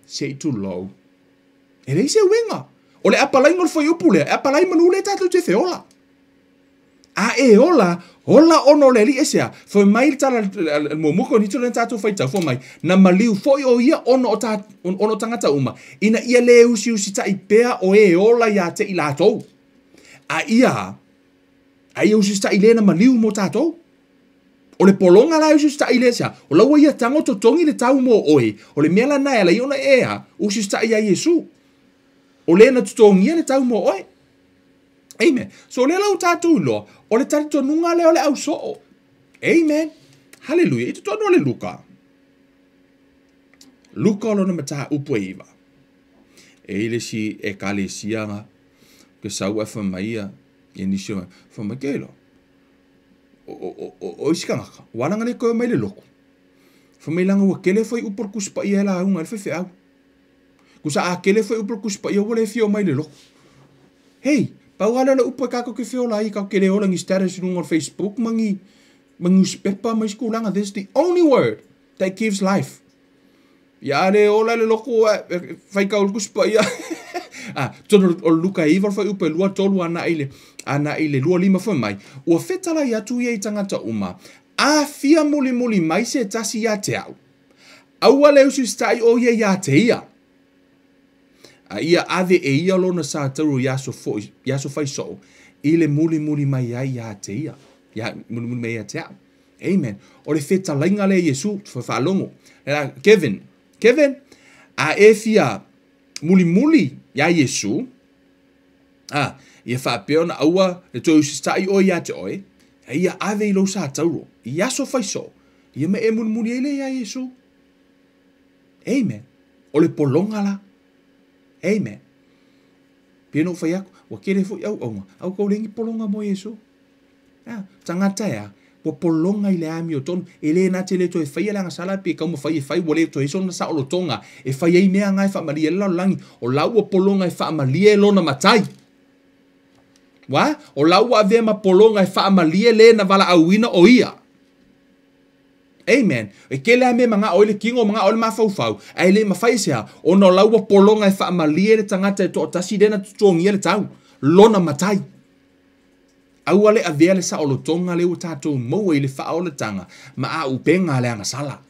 Say too low. E rei se wenga. O le apalai ngol foi upulea, e apalai manu le tātou te whiola. A e ola ono le li esea. Foi mai tala mo muko ni tula tātou whai tau, foi mai. Na maliu foi o ia ono tangata uma. Ina ia le usi ta i pea o e ola ia te i lātou. A ia usi ta i le na maliu mo tātou. O le polonga la usi ta i le sea. O laua ia tango to tongi le tau mo oe. O le mea la nai ala iona ea usi ta i a Yesu. O le na tutongia le tau mo oe. Amen. So le lau tātou loa, o le tari tonunga le o le au soo. Amen. Hallelujah. Ito tono le Luka. Luka lo na mataha upu e iwa. E ile si e kale sianga, ke sau e whamaia, e nisio whamakeilo. O isikangaka, waranga le koe mai le loko. Whamailanga ua kele foi upor kuspa ia la aunga, le whewhi au. Kusa a kele foi upor kuspa ia wale fio mai le loko. Hey, pau ala la upa kako ke whiola i kau kere ola ngi status nung on Facebook mangi uspepa mai skulanga. This is the only word that gives life. Ia le ola le loko whai kau kuspa ia. Tono o luka iwa whai upa lua tolu ana ile lua lima whai mai. Ua whetala i atu ia i tangata uma. A fia muli mai se tasi ia te au. Aua leo si stai o ia te ia. A ia ave e ia lona sa taru yaso fai so. Ile muli mai ia te ia. Ia muli mai ia te au. Amen. O le feta lainga le Yesu whaalongo. Kevin. A e fia muli ia Yesu. Ia whaapeo na aua le toi usistai o ia te oe. A ia ave i lo sa taru. Yaso fai so. Ia me e muli ele ia Yesu. Amen. O le polonga la. Amen. Pino fai aku, wa kere fo au kau lengi polonga mo Yesu. Tangata ya, wa polonga i le ami o tonu, e le na te le to e fai ala ngasala pe kau mo fai e fai wale to e sona sa o tonga, e fai ei mea ngai wha malia lau langi, o lau wa polonga e wha malia e lona matai. Wa? O lau wa vema polonga e wha malia le na wala auina o ia. Amen. E kele a me mga oile kingo mga oile mafau. Ai le mafai sea. O no laua polonga e wha amalie le tangata e to tasi dena tutongia le tau. Lona matai. Au ale a vea le sa o lo tonga le o tātou moa i le wha o le tanga. Ma a upenga le anga sala.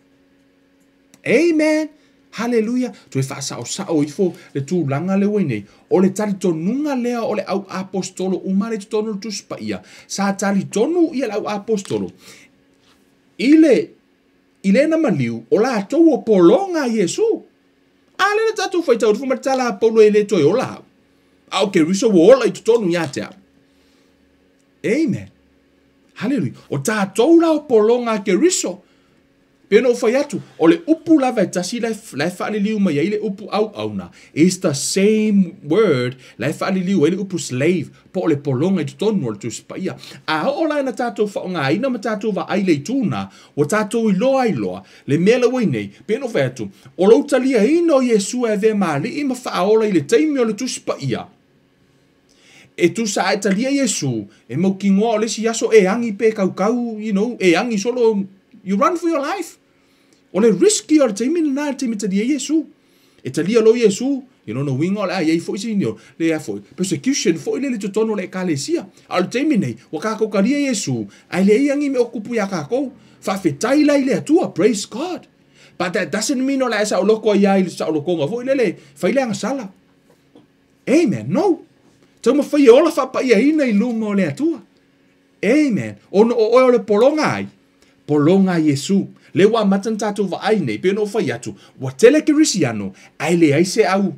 Amen. Hallelujah. Tu e wha sa o ifo le tu langa le wainei. O le tali tonunga lea o le au apostolo. Umare tu tonu tu spa ia. Sa tali tonu ia le au apostolo. Ile na maliu o la tau o polonga Yesu. Ale na tatu fai tau rufuma tala apolo ele toi o la. Au ke riso o ola i tutonu ia te. Amen. Hallelujah. O tātou la o polonga ke riso. Peno fai atu. O le upu lava e tasi lai whaali liu mai ele upu au na. It's the same word lai whaali liu ele upu slave. Po le polonga i tutonu o le tu spaia. A o la na tātou whaonga ina ma tātou wa aile i tūna. O tātou i loa. Le mele wai nei. Peno fai atu. O lau talia ino Yesu e ve maali ima whaola i le teimi o le tu spaia. E tu sa e talia Yesu. E mau ki ngoa o le si yaso e angi pe kau, e angi solo. You run for your life. O le risky o le teimi na teimi talia Yesu. E talia lo Yesu, no wingo la ye fo sinio, le fo. Persecution fo le totono le kalesia. Al temine, wa ka ko kalia Yesu, ai le yangi me okupu ya ka ko, fa fetai la ile atua, praise God. But that doesn't mean ola sa loko ya ile sa loko nga fo le fa ile nga sala. Amen. No. Tama fa ye ola fa pa ye ina ilumo le atua. Amen. O le polonga ai. Polonga Yesu. Le wa matantatu va ai nei pe no fa yatu. Wa tele Cristiano ai le ai se au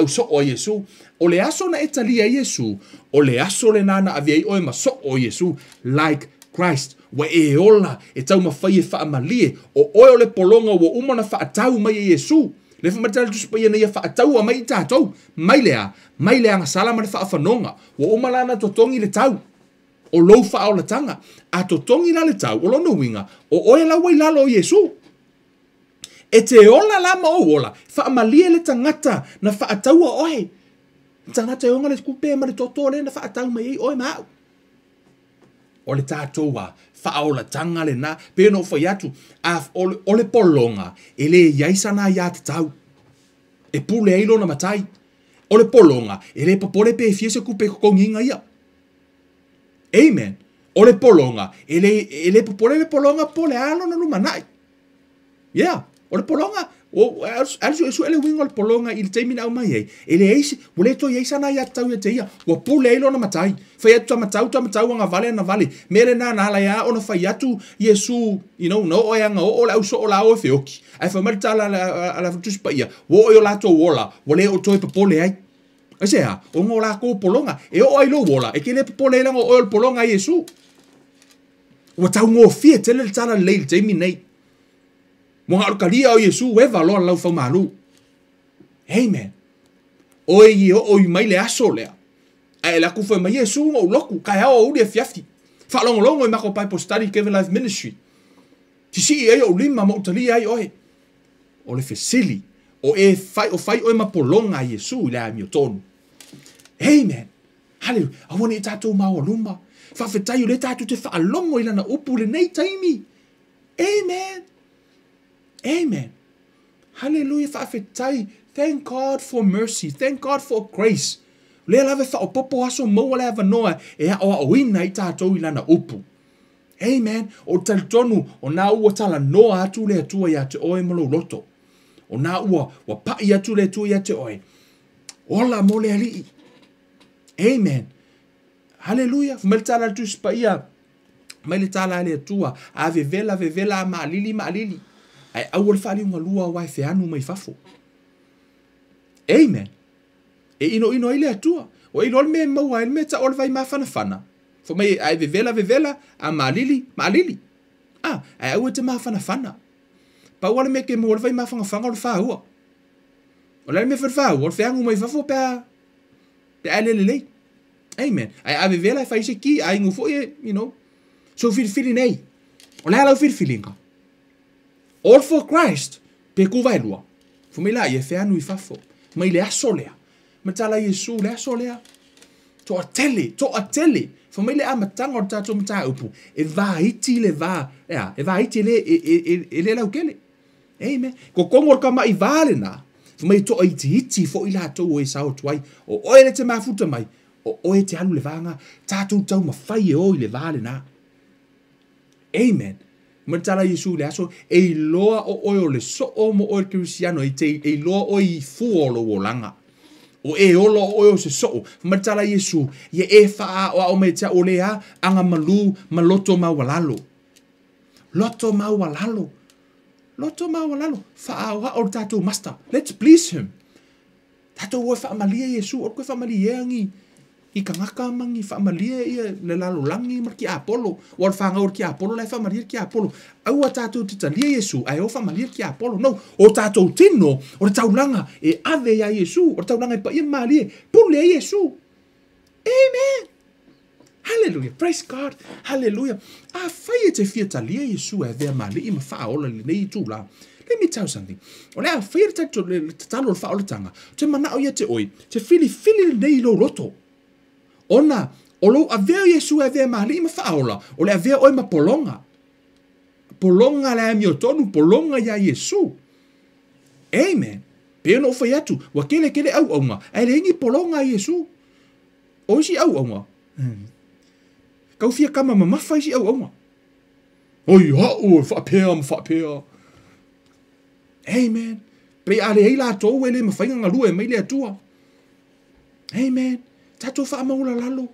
so o Yesu. O le aso na etalia Yesu. O le aso le nana aviei o ma so o Yesu like Christ. Wa e ola e tau ma fa ye fa amalie o le polonga wo umana fa tau mai Yesu. Le fa matala tu spa ye na fa tau mai tatou. Mai lea nga sala ma fa fanonga. Wo umala na totongi le tau. O lou fa o la tanga a to tongi la le tau o lono winga o la wai lalo Yesu e te ola la ma o ola fa amalie le tangata na fa atau o oe tangata e onga le kupe ma le totore na fa atau mai oe ma o le tatoa fa o la tanga le na pe no fa yatu o le polonga e le yaisa na ya tau e pule ai lona matai o le polonga e le papore pe fiese kupe konginga ia. Amen. O le polonga. Ele popole le polonga pole alo na lumanai. Yeah. O le polonga. O alsu ele wingo le polonga il temina au mai. Ele eisi. Wole to yeisa na ya tau ya te ia. Wa pule ilo na matai. Fai atu matau nga vale na vale. Mele na ala ya ona fai atu Yesu. No oanga o la uso o la o feoki. Ai fa marita la futuspa ia. Wo o la to wola. Wole o toi popole ai. Asea, o ngola ko polonga e o ai lo wola e kele pole la o polonga Yesu. Wa tau ngo fie tele tala leil te mi nei. Mo ha kalia o Yesu we va lo la fa malu. Amen. O i mai le aso le. Ai la ku fa mai Yesu o loku ka o de fiafi. Fa longo e mako pai postari Kevin Life Ministry. Ti si e o lima mo tali ai oi. O le fesili o e fai o ma polonga Yesu la mi tonu. Amen. Hallelujah. I want it tatou maoluma. Fa fetai le tatou te fa longo ila na upu le nei taimi. Amen. Amen. Hallelujah. Fa fetai. Thank God for mercy. Thank God for grace. Le lave fa opopo aso mo le ava noa e o ina i tatou ila na upu. Amen. O tal tonu o na ua tala noa atu le atua ya te oe molo loto. O na ua wa pai atu le atua ya te oe. Ola mo le alii. Amen. Hallelujah. Mai tala tu spaia. Mai le tala le tua. A vevela ma lili. Ai au le fali unga lua wai feanu mai fafo. Amen. E ino ile atua. O ino me maua me ta ol vai ma fana. Fo mai ai vevela a ma lili. Ai au te ma fana. Pa wale me ke mo vai ma fanga o fa ua. O le me fa o feanu mai fafo pa pe alele. Amen. Ai ave vela fai se ki ai ngu foi, so fili nei. O la la filinga. All for Christ. Pe ku vai lua. Fu me la ye fe anu I fafo. Mai le asolea. Ma tala Yesu le asolea. To atele. Fu me le amatanga o tato mata upu. E va iti le le la ukele. Amen. Ko kongo ka mai vale na. Fu me to iti fo ila to e sao tuai. O oele te mafuta mai. O oe te alu le vanga, tātou tau mawhai e oi le vale nā. Amen. Matala Yesu le aso, e loa o oe o le so o mo oe Cristiano, e loa o I fuolo o langa. O e olo o oe o se so. Matala Yesu, ye e faa o me tea o lea, anga malu, maloto mawalalo. Loto mawalalo. Faa o tātou master. Let's please him. Tātou oe faa malia Yesu, o koe faa malia ngi. I kangaka mangi whaamalia ia le lalo langi mar ki Apollo. O al whangaur ki Apollo lai whaamalia ki Apollo. Au a tātou te talia Yesu, ai o whaamalia ki Apollo. No, o tātou tino, o le taulanga e ave ia Yesu, o le taulanga e pa ia maalia, pule a Yesu. Amen. Hallelujah. Praise God. Hallelujah. A whai e te fia talia Yesu e vea maalia I ma whaola le nei tūla. Let me tell you something. O lea whai te talo le whaola tanga. Te manao ia te oi. Te fili nei lo roto. Ona, o lo avea Yesu avea mahali ma whaola, o le avea oi ma polonga. Polonga le amio tonu, polonga ya Yesu. Amen. Pe no fa yatu, wa kele au au nga. Ai le ingi polonga Yesu. O si au au nga. Kau fia kama mamafa si au au nga. Oi, fa pea. Amen. Pe ale ila to wele mafainga ngalu e mai le atua. Amen. Tato fa maula lalo.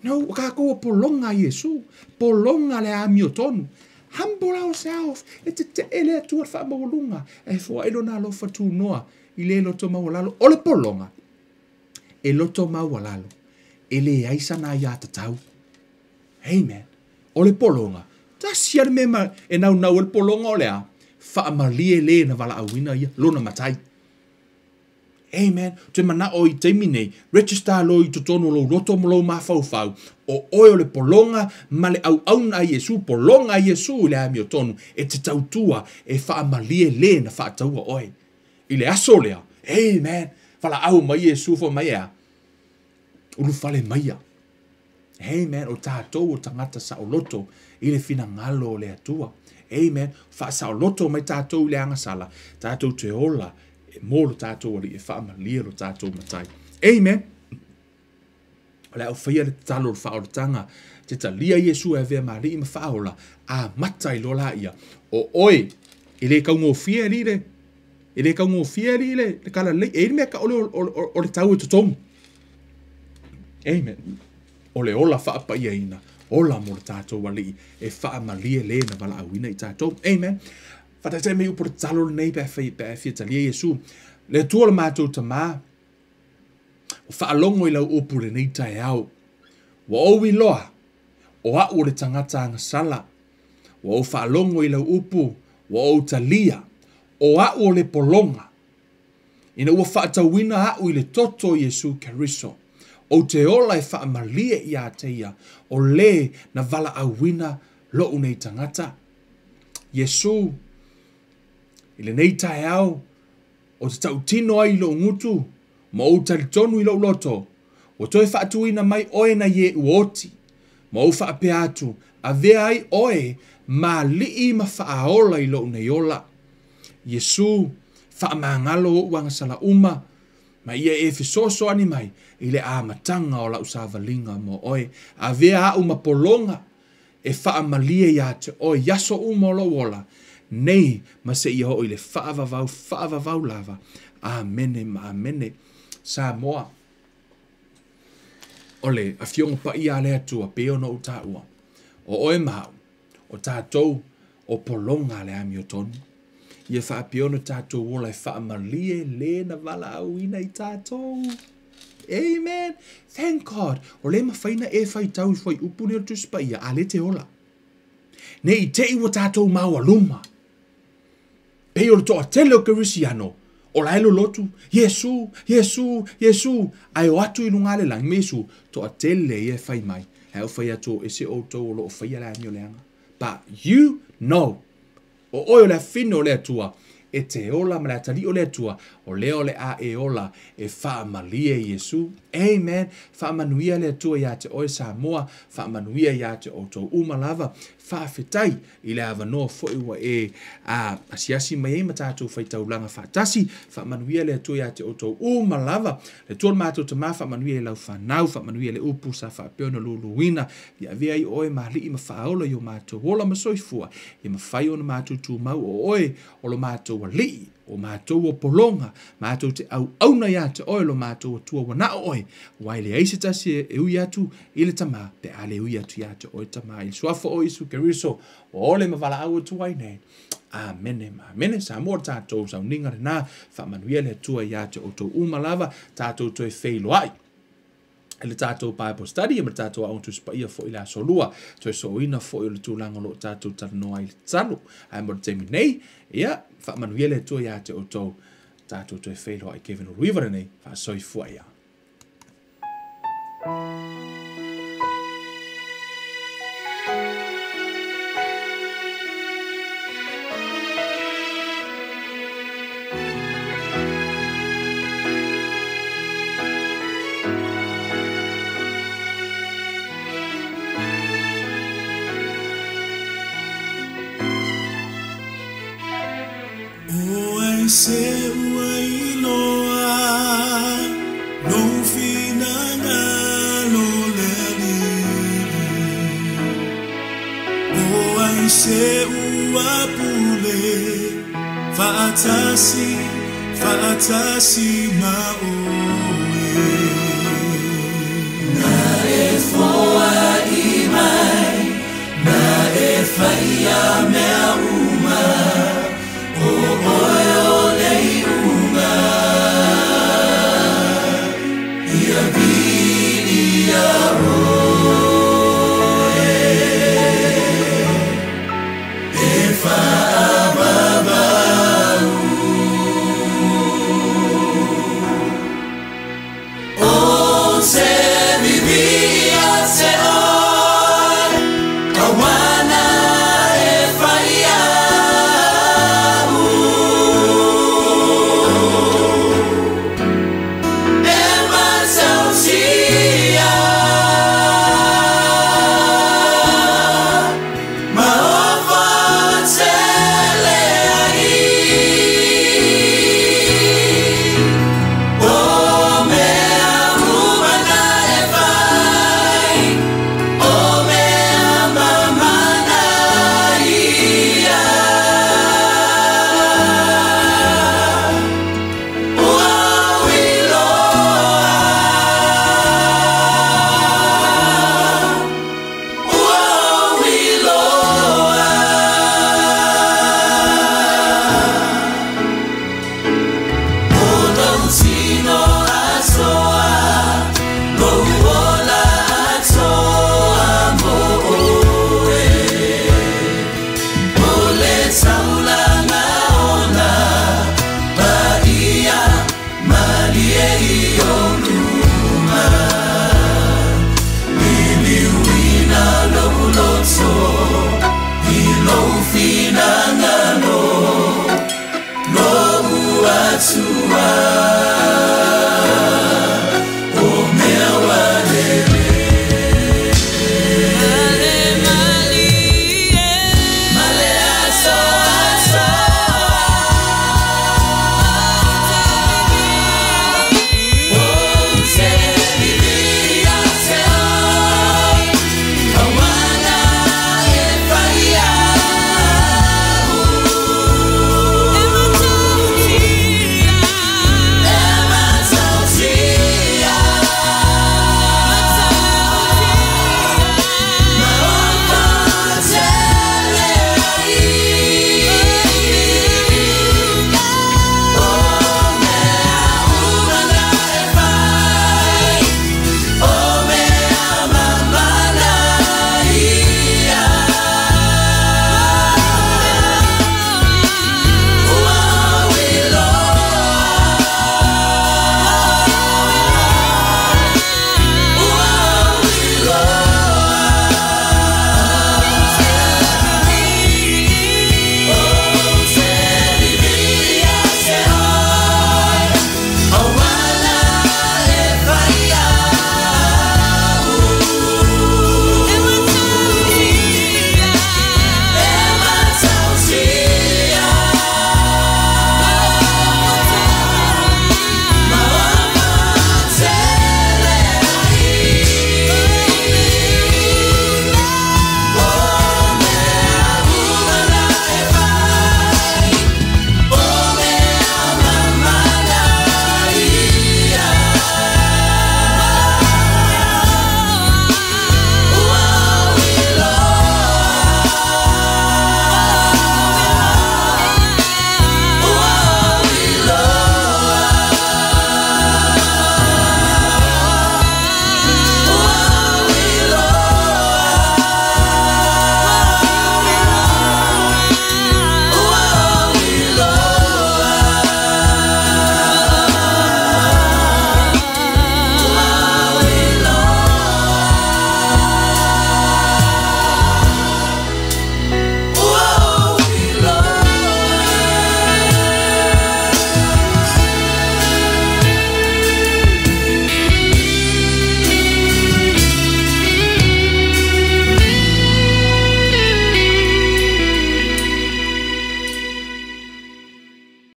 No, ka ko polonga Yesu. Polonga le amiotonu. Humble ourselves. It's a ele atua fa maulunga. E fo elo na lo fatu noa. Ile loto maulalo. Ole polonga. E loto maulalo. Ele aisa na ya tatau. Amen. Ole polonga. Ta siar mema e nau el polonga olea. Fa malie le na vala awina ia. Lona matai. Amen. Te mana o I teimi nei. Register lo I totono lo roto mo lo mafau. O oio le polonga ma le au na Yesu. Polonga Yesu le ami o tonu. E te tautua e wha malie le na wha taua oi. I le aso lea. Amen. Whala au mai Yesu fo mai ea. Ulu fale mai a. Amen. O tātou o tangata sa o loto. I le fina ngalo le atua. Amen. Wha sa o loto mai tātou le angasala. Tātou te ola. Molo tātou ali e wha malia lo tātou matai. Amen. Ole au whaia le talo le whaoratanga. Te talia Yesu e vea maari ima whaola. A matai lo la ia. O oi. I le kaungo fia li le. I le kaungo fia li le. Le kala le. E mea ka ole o le tau e totongu. Amen. Ole ola wha pa ia ina. Ola mo le tātou ali. E wha malia le na wala awina I tātou. Amen. Fata te me upor talo nei pe fia talia Yesu. Le tua le mātou ta mā. O whaalongo I lau upu le nei tai au. Wa o I loa. O au le tangata anga sala. Wa o whaalongo I lau upu. Wa o talia. O au le polonga. Ina ua whaatawina au I le toto Yesu Keriso. O te ola e whaamalia I a teia. O le na vala awina lo unei tangata. Yesu. Ile nei tae au, o te tau tino ai lo ngutu, ma o talitonu I lo loto, o toi whaatuina mai oe na ye uoti, ma o whaapea atu, a vea ai oe, ma lii ma whaaola I lo nei ola. Yesu, whaamangalo o wanga sala uma, ma ia e fisoso ani mai, ile a matanga o la usavalinga mo oe, a vea au ma polonga, e whaamalia ia te oe, yaso uma lo wola, nei ma se ia ho I le whaavavau lava. Amene ma amene. Sa moa. Ole, a fiongo pa ia le atua, peo no uta ua. O oe mau, o tātou, o polonga le ami o tonu. Ia wha piono tātou wola e wha malie le na wala awina I tātou. Amen. Thank God. O le ma whaina e whai tau whai upune o tuspa ia, a le te ola. Nei te iwa tātou mau aluma. Peo le toa tele o Kerisiano. O la elo lotu. Yesu. Ai o atu I lunga le lang mesu. Toa tele e whai mai. Heo whai ato e se o tau o lo o whai ala anio leanga. But you know. O oio le fino le atua. E te ola ma le atali o le atua. O leo le a e ola. E wha malie Yesu. Amen. Wha manuia le atua ia te oe Samoa. Wha manuia ia te o tau umalava. Wha fetai. I le ava noa fo iwa e asiasi mai e matatu whai taulanga wha tasi. Wha manuia le atua ia te o tau umalava. Le tuol mātou ta maa wha manuia e lau whanau. Wha manuia le upu sa wha peona luluina. Ia vea I oe mahali I ma whaola I o mātou. Wola ma soifua. I ma whai o na mātou tu mau o oe. O lo mātou wali. O mātou o polonga, mātou te au na ia te oe lo mātou o tua wana oe, wai le eise tasi e ui atu I le tama, pe ale ui atu ia te oe tama, I suafo o Isu Keriso, o ole ma wala au atu wai nei. Amene ma, amene sa mor tātou sa uninga rena, wha manuia le tua ia te o tau umalava, tātou toi feilo ai. Ele tātou Bible study, e ma tātou a ontu spa ia fo I la solua, toi so ina fo I le tūlanga lo tātou taranoa I le tanu, ai mor temi nei, ia, wha manuia le tua ia te o tau, tātou toi feilo ai Kevin o Ruivara nei, wha soi fua ia. Se ua apule Faatasi mao